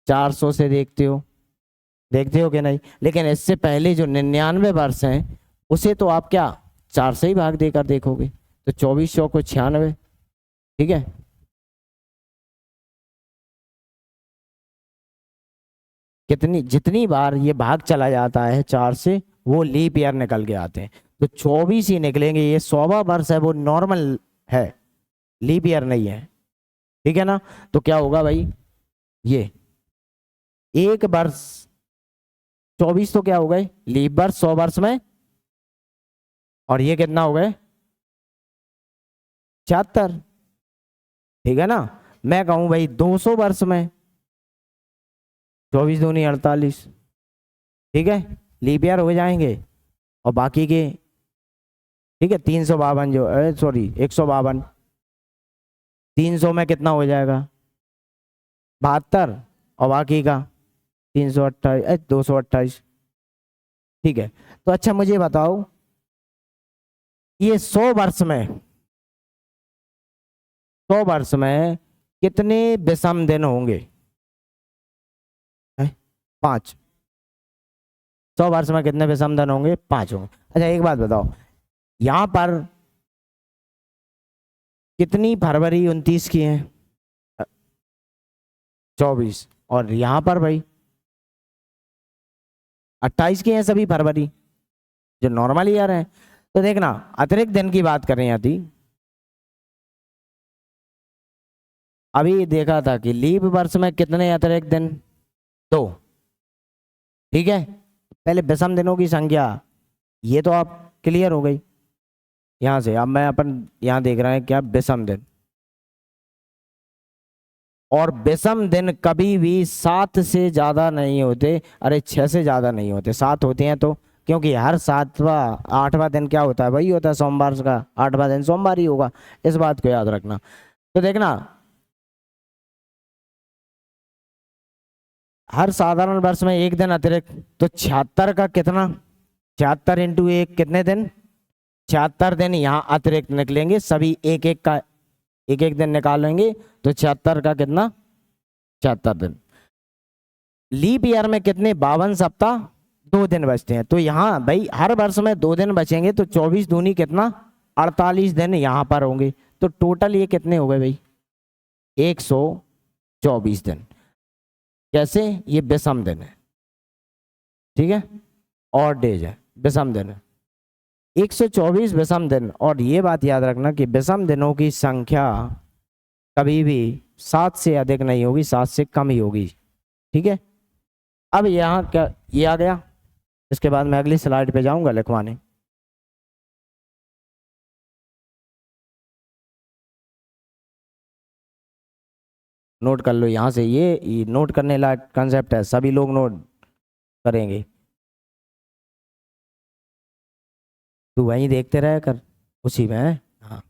400 से देखते हो, देखते हो कि नहीं? लेकिन इससे पहले जो 99 वर्ष हैं उसे तो आप क्या 4 से ही भाग देकर देखोगे, तो 2400 को 96, ठीक है। कितनी जितनी बार ये भाग चला जाता है 4 से, वो लीप ईयर निकल के आते हैं, तो 24 ही निकलेंगे। ये 100वां वर्ष है, वो नॉर्मल है, लीप ईयर नहीं है, ठीक है ना। तो क्या होगा भाई, ये एक वर्ष 24 तो क्या हो गए लीप वर्ष 100 वर्ष में, और ये कितना हो गए 76, ठीक है ना। मैं कहूं भाई 200 वर्ष में, 24 दूनी 48, ठीक है, लीप ईयर हो जाएंगे। और बाकी के, ठीक है, 352 जो सॉरी 152, 300 में कितना हो जाएगा 72, और बाकी का 328 228, ठीक है। तो अच्छा मुझे बताओ, ये 100 वर्ष में, 100 वर्ष में कितने विषम दिन होंगे? 5। 100 वर्ष में कितने विषम दिन होंगे? 5 होंगे। अच्छा एक बात बताओ, यहां पर कितनी फरवरी 29 की है? 24। और यहां पर भाई 28 की हैं सभी फरवरी, जो नॉर्मल ईयर है। तो देखना, अतिरिक्त दिन की बात कर रही थी, अभी देखा था कि लीप वर्ष में कितने अतिरिक्त दिन? 2, ठीक है। पहले विषम दिनों की संख्या, ये तो आप क्लियर हो गई यहां से। अब मैं अपन यहां देख रहे हैं क्या, विषम दिन। और विषम दिन कभी भी 7 से ज्यादा नहीं होते, अरे 6 से ज्यादा नहीं होते, 7 होते हैं तो, क्योंकि हर 7वां 8वां दिन क्या होता है, वही होता है सोमवार का 8वां दिन सोमवार ही होगा, इस बात को याद रखना। तो देखना, हर साधारण वर्ष में एक दिन अतिरिक्त, तो 76 का कितना, 76 इंटू 1 कितने दिन? 76 दिन यहाँ अतिरिक्त निकलेंगे, सभी एक एक का एक एक दिन निकालेंगे, तो 76 का कितना, 76 दिन। लीप ईयर में कितने 52 सप्ताह 2 दिन बचते हैं, तो यहाँ भाई हर वर्ष में 2 दिन बचेंगे, तो 24 दूनी कितना 48 दिन यहाँ पर होंगे। तो टोटल ये कितने हो गए भाई 124 दिन। कैसे? ये विषम दिन है, ठीक है, और डेज है, विषम दिन है 124 विषम दिन। और ये बात याद रखना कि विषम दिनों की संख्या कभी भी 7 से अधिक नहीं होगी, 7 से कम ही होगी, ठीक है। अब यहाँ क्या ये आ गया, इसके बाद मैं अगली स्लाइड पे जाऊंगा लिखवाने। नोट कर लो यहाँ से, ये नोट करने लायक कंसेप्ट है, सभी लोग नोट करेंगे। तू वहीं देखते रहे कर, उसी में है। हाँ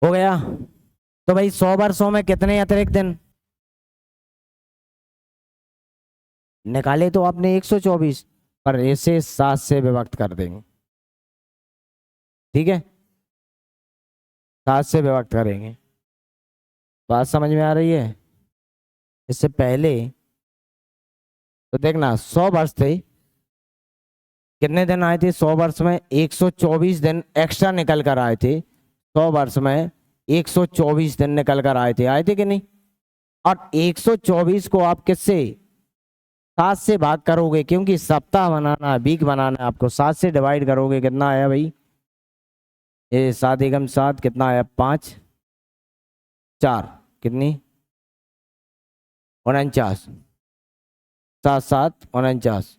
हो गया। तो भाई 100 वर्षों में कितने अतिरिक्त दिन निकाले? तो आपने 124, पर इसे 7 से विभक्त कर देंगे, ठीक है, 7 से विभक्त करेंगे। बात समझ में आ रही है? इससे पहले तो देखना 100 वर्ष थे, कितने दिन आए थे 100 वर्ष में? 124 दिन एक्स्ट्रा निकल कर आए थे 100 वर्ष में, 124 दिन निकल कर आए थे कि नहीं? और 124 को आप किससे 7 से भाग करोगे, क्योंकि सप्ताह बनाना है, वीक बनाना है आपको, 7 से डिवाइड करोगे, कितना आया भाई? ये 7 एकम 7 कितना आया? 5 4 कितनी 49, 7 7 49,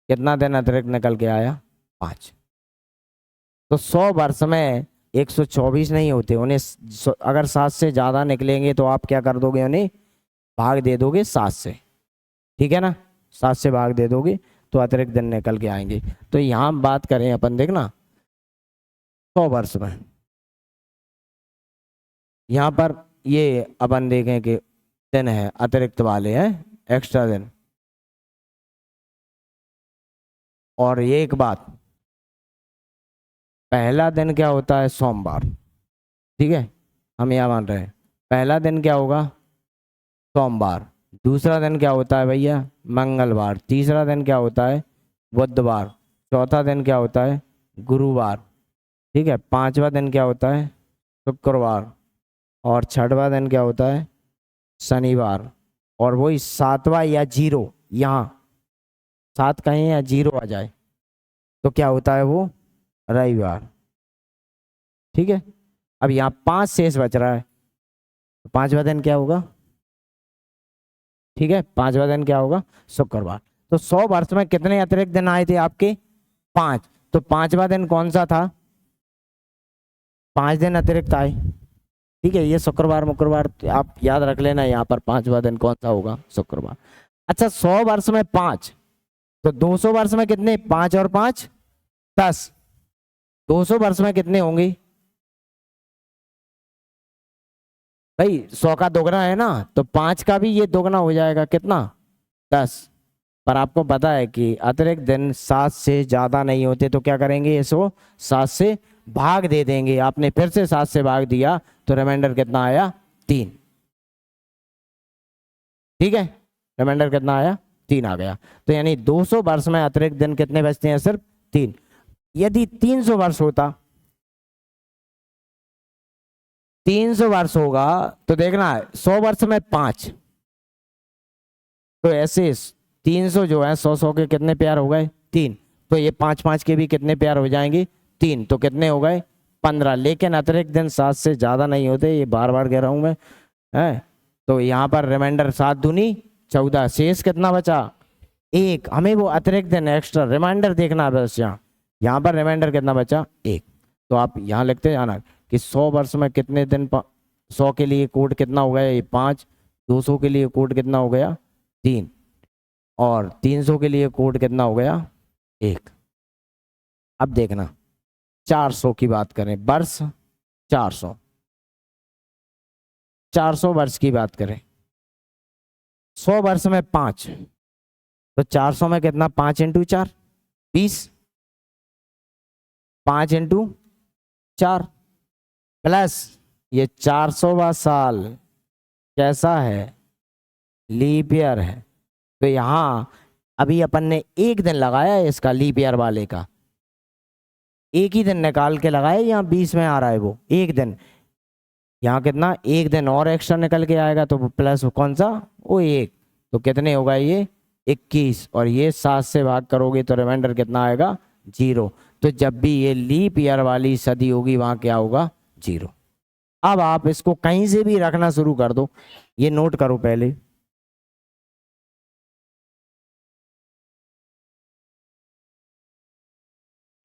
कितना दिन अतिरिक्त निकल के आया? 5। तो 100 वर्ष में 124 नहीं होते, उन्हें अगर 7 से ज्यादा निकलेंगे तो आप क्या कर दोगे, उन्हें भाग दे दोगे 7 से, ठीक है ना, 7 से भाग दे दोगे तो अतिरिक्त दिन निकल के आएंगे। तो यहाँ बात करें अपन, देखना 100 वर्ष में। यहाँ पर ये अपन देखें कि दिन है अतिरिक्त वाले हैं, एक्स्ट्रा दिन। और ये एक बात, पहला दिन क्या होता है? सोमवार। ठीक है, हम यह मान रहे हैं पहला दिन क्या होगा? सोमवार। दूसरा दिन क्या होता है भैया? मंगलवार। तीसरा दिन क्या होता है? बुधवार। चौथा दिन क्या होता है? गुरुवार। ठीक है, पांचवा दिन क्या होता है? शुक्रवार। और छठवां दिन क्या होता है? शनिवार। और वही सातवां या जीरो, यहाँ सात कहीं या जीरो आ जाए तो क्या होता है? वो रविवार। ठीक है, अब यहाँ 5 शेष बच रहा है, तो पांचवा दिन क्या होगा? ठीक है, पांचवा दिन क्या होगा? शुक्रवार। तो 100 वर्ष में कितने अतिरिक्त दिन आए थे आपके? 5। तो पांचवा दिन कौन सा था? 5 दिन अतिरिक्त आए। ठीक है, ये शुक्रवार मुक्रवार आप याद रख लेना, यहाँ पर पांचवा दिन कौन सा होगा? शुक्रवार। अच्छा, 100 वर्ष में 5, तो 200 वर्ष में कितने? 5 और 5 10। 200 वर्ष में कितने होंगे भाई? 100 का दोगुना है ना, तो 5 का भी ये दोगुना हो जाएगा, कितना? 10। पर आपको पता है कि अतिरिक्त दिन 7 से ज्यादा नहीं होते, तो क्या करेंगे? इसको 7 से भाग दे देंगे। आपने फिर से 7 से भाग दिया तो रिमाइंडर कितना आया? 3। ठीक है, रिमाइंडर कितना आया? 3 आ गया। तो यानी 200 वर्ष में अतिरिक्त दिन कितने बचते हैं? सिर्फ 3। यदि 300 वर्ष होता, 300 वर्ष होगा तो देखना 100 वर्ष में 5, तो ऐसे 300 जो है 100 100 के कितने पेयर हो गए? 3। तो ये 5 5 के भी कितने पेयर हो जाएंगे? 3। तो कितने हो गए? 15। लेकिन अतिरिक्त दिन 7 से ज्यादा नहीं होते, ये बार बार कह रहा हूं मैं, है। तो यहाँ पर रिमाइंडर 7 दूनी 14, शेष कितना बचा? 1। हमें वो अतिरिक्त दिन एक्स्ट्रा रिमाइंडर देखना है बस। यहाँ पर रिमाइंडर कितना बचा? 1। तो आप यहाँ लिखते जाना कि 100 वर्ष में कितने दिन 100 के लिए कोड कितना हो गया? ये 5। 200 के लिए कोड कितना हो गया? 3। और 300 के लिए कोड कितना हो गया? 1। अब देखना 400 की बात करें, वर्ष 400, 400 वर्ष की बात करें, 100 वर्ष में 5, तो 400 में कितना? 5 इंटू 4 20, 5 इंटू 4 प्लस ये 400वां साल कैसा है? लीप ईयर है। तो यहाँ अभी अपन ने एक दिन लगाया है इसका, लीप ईयर वाले का एक ही दिन निकाल के लगाया, यहाँ 20 में आ रहा है वो एक दिन। यहाँ कितना? एक दिन और एक्स्ट्रा निकल के आएगा, तो प्लस कौन सा? वो 1। तो कितने होगा ये? 21। और ये 7 से भाग करोगे तो रिमाइंडर कितना आएगा? 0। तो जब भी ये लीप ईयर वाली सदी होगी वहां क्या होगा? 0। अब आप इसको कहीं से भी रखना शुरू कर दो, ये नोट करो पहले।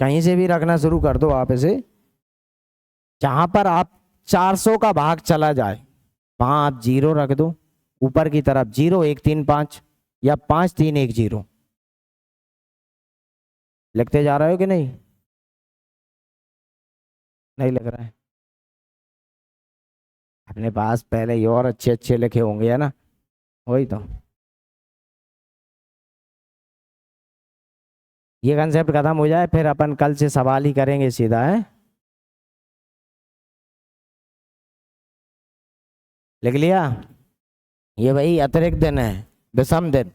कहीं से भी रखना शुरू कर दो आप इसे, जहां पर आप 400 का भाग चला जाए वहां आप 0 रख दो। ऊपर की तरफ 0 1 3 5 या 5 3 1 0 लिखते जा रहे हो कि नहीं? नहीं लग रहा है? अपने पास पहले ही और अच्छे अच्छे लिखे होंगे, है ना? वही तो, ये कंसेप्ट खत्म हो जाए फिर अपन कल से सवाल ही करेंगे सीधा, है। लिख लिया? ये भाई अतिरिक्त दिन है, विषम दिन।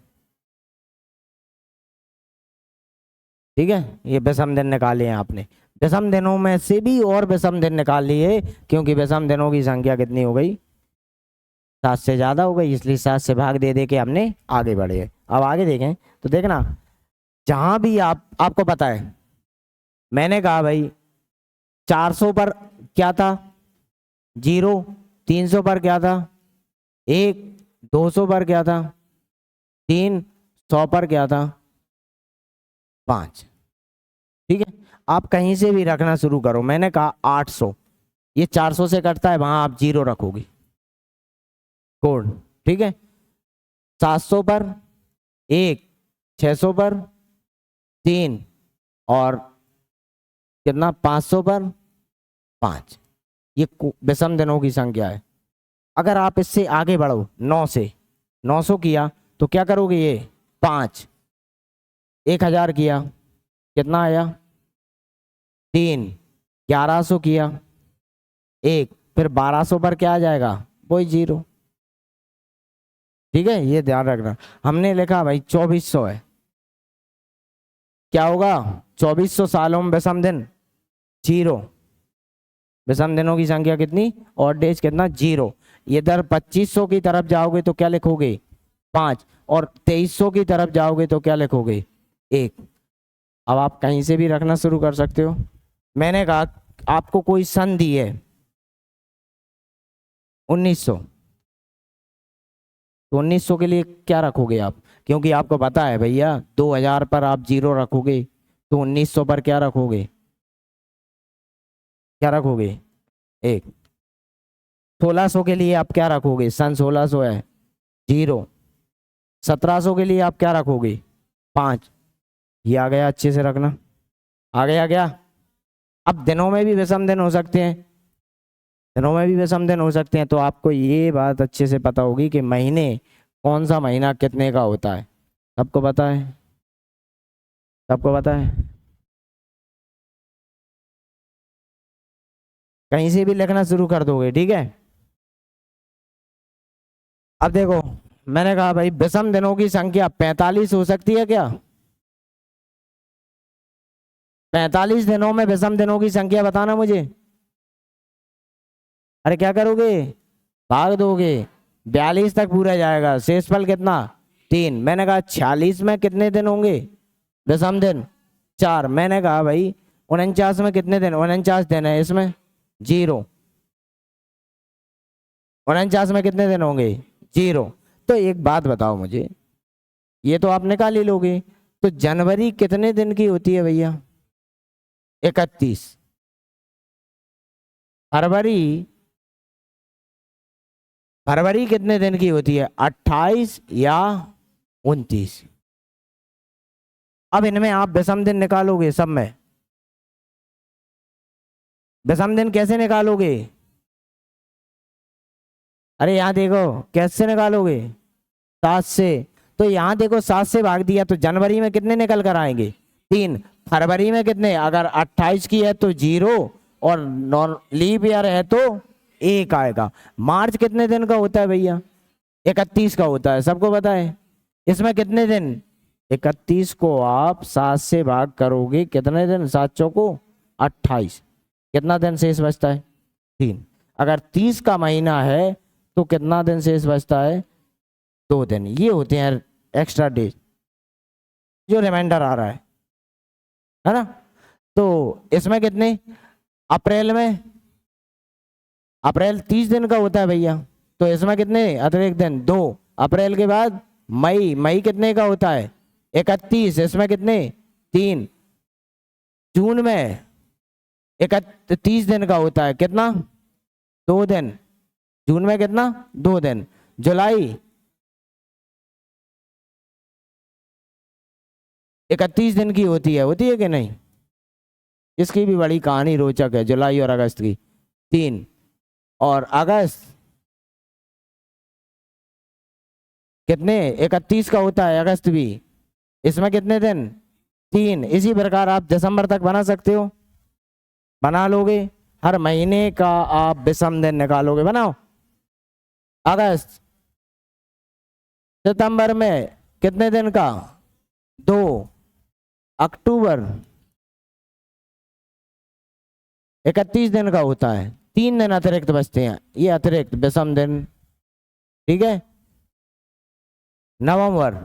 ठीक है, ये विषम दिन निकाले हैं आपने। विषम दिनों में से भी और विषम दिन निकाल लिए, क्योंकि विषम दिनों की संख्या कितनी हो गई? 7 से ज्यादा हो गई, इसलिए 7 से भाग दे दे के हमने आगे बढ़े। अब आगे देखें तो देखना, जहां भी आपको पता है, मैंने कहा भाई 400 पर क्या था? 0। 300 पर क्या था? 1। 200 पर क्या था? 3। 100 पर क्या था? 5। ठीक है, आप कहीं से भी रखना शुरू करो। मैंने कहा 800, ये 400 से कटता है, वहां आप 0 रखोगे कोड। ठीक है, 700 पर 1, 600 पर 3, और कितना? 500 पर 5। ये विषम दिनों की संख्या है। अगर आप इससे आगे बढ़ो 9 से 900 किया तो क्या करोगे, ये 5, 1000 किया कितना आया 3, 1100 किया 1, फिर 1200 पर क्या आ जाएगा, वही 0। ठीक है, ये ध्यान रखना। हमने लिखा भाई 2400 है, क्या होगा 2400 सालों में विषम दिन 0। विषम दिनों की संख्या कितनी, और डेज कितना 0। इधर 2500 की तरफ जाओगे तो क्या लिखोगे 5, और 2300 की तरफ जाओगे तो क्या लिखोगे 1। अब आप कहीं से भी रखना शुरू कर सकते हो। मैंने कहा आपको कोई सन दी है 1900, तो 1900 के लिए क्या रखोगे आप, क्योंकि आपको पता है भैया 2000 पर आप 0 रखोगे तो 1900 पर क्या रखोगे, क्या रखोगे 1। 1600 के लिए आप क्या रखोगे, सन 1600 है 0। 1700 के लिए आप क्या रखोगे 5। ये आ गया, अच्छे से रखना, आ गया। अब दिनों में भी विषम दिन हो सकते हैं, दिनों में भी विषम दिन हो सकते हैं, तो आपको ये बात अच्छे से पता होगी कि महीने कौन सा महीना कितने का होता है। सबको पता है, सबको पता है। कहीं से भी लिखना शुरू कर दोगे, ठीक है। अब देखो मैंने कहा भाई विषम दिनों की संख्या 45 हो सकती है क्या, 45 दिनों में विषम दिनों की संख्या बताना मुझे। अरे क्या करोगे, भाग दोगे, 42 तक पूरा जाएगा, शेषफल कितना 3। मैंने कहा 46 में कितने दिन होंगे विषम दिन 4। मैंने कहा भाई 49 में कितने दिन, 49 दिन है, इसमें 0। 49 में कितने दिन होंगे 0। तो एक बात बताओ मुझे, ये तो आप निकाल ही लोगे, तो जनवरी कितने दिन की होती है भैया 31। फरवरी, फरवरी कितने दिन की होती है 28 या 29। अब इनमें आप विषम दिन निकालोगे, सब में विषम दिन कैसे निकालोगे, अरे यहाँ देखो कैसे निकालोगे 7 से। तो यहाँ देखो 7 से भाग दिया तो जनवरी में कितने निकल कर आएंगे 3। फरवरी में कितने, अगर 28 की है तो 0, और नॉन लीप ईयर है तो 1 आएगा। मार्च कितने दिन का होता है भैया 31 का होता है, सबको पता है। इसमें कितने दिन, 31 को आप 7 से भाग करोगे कितने दिन, 7 चौको 28, कितना दिन शेष बचता है 3। अगर 30 का महीना है तो कितना दिन शेष बचता है 2 दिन। ये होते हैं एक्स्ट्रा डेज, जो रिमाइंडर आ रहा है ना। तो इसमें कितने, अप्रैल में, अप्रैल 30 दिन का होता है भैया, तो इसमें कितने अतिरिक्त दिन 2। अप्रैल के बाद मई, मई कितने का होता है 31, इसमें कितने 3। जून में 31 दिन का होता है, कितना 2 दिन, जून में कितना 2 दिन। जुलाई 31 दिन की होती है कि नहीं, इसकी भी बड़ी कहानी रोचक है, जुलाई और अगस्त की 3। और अगस्त कितने 31 का होता है अगस्त भी, इसमें कितने दिन 3। इसी प्रकार आप दिसंबर तक बना सकते हो, बना लोगे, हर महीने का आप विषम दिन निकालोगे, बनाओ। अगस्त, सितंबर में कितने दिन का 2। अक्टूबर 31 दिन का होता है, 3 दिन अतिरिक्त बचते हैं, ये अतिरिक्त विषम दिन, ठीक है। नवंबर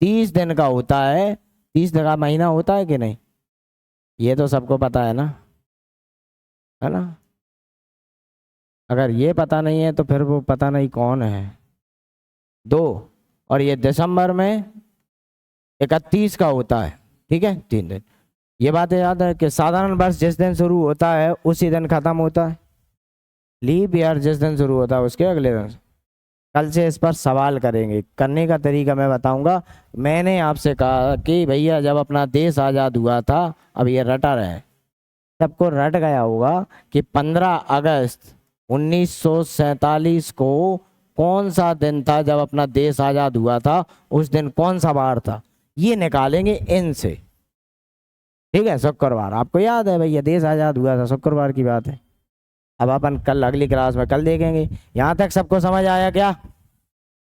30 दिन का होता है, 30 दिन का महीना होता है कि नहीं, ये तो सबको पता है ना। अगर ये पता नहीं है तो फिर वो पता नहीं कौन है 2। और ये दिसंबर में 31 का होता है, ठीक है 3 दिन। ये बात याद है कि साधारण वर्ष जिस दिन शुरू होता है उसी दिन खत्म होता है, लीप ईयर जिस दिन शुरू होता है उसके अगले दिन। कल से इस पर सवाल करेंगे, करने का तरीका मैं बताऊंगा। मैंने आपसे कहा कि भैया जब अपना देश आज़ाद हुआ था, अब ये रटा रहे हैं, सबको रट गया होगा कि 15 अगस्त 1947 को कौन सा दिन था जब अपना देश आजाद हुआ था, उस दिन कौन सा वार था, ये निकालेंगे इनसे। ठीक है, शुक्रवार, आपको याद है भैया देश आजाद हुआ था, शुक्रवार की बात है। अब अपन कल अगली क्लास में कल देखेंगे। यहां तक सबको समझ आया क्या?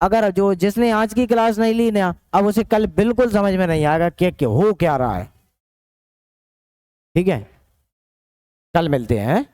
अगर जो जिसने आज की क्लास नहीं ली ना, अब उसे कल बिल्कुल समझ में नहीं आएगा कि हो क्या रहा है। ठीक है, कल मिलते हैं।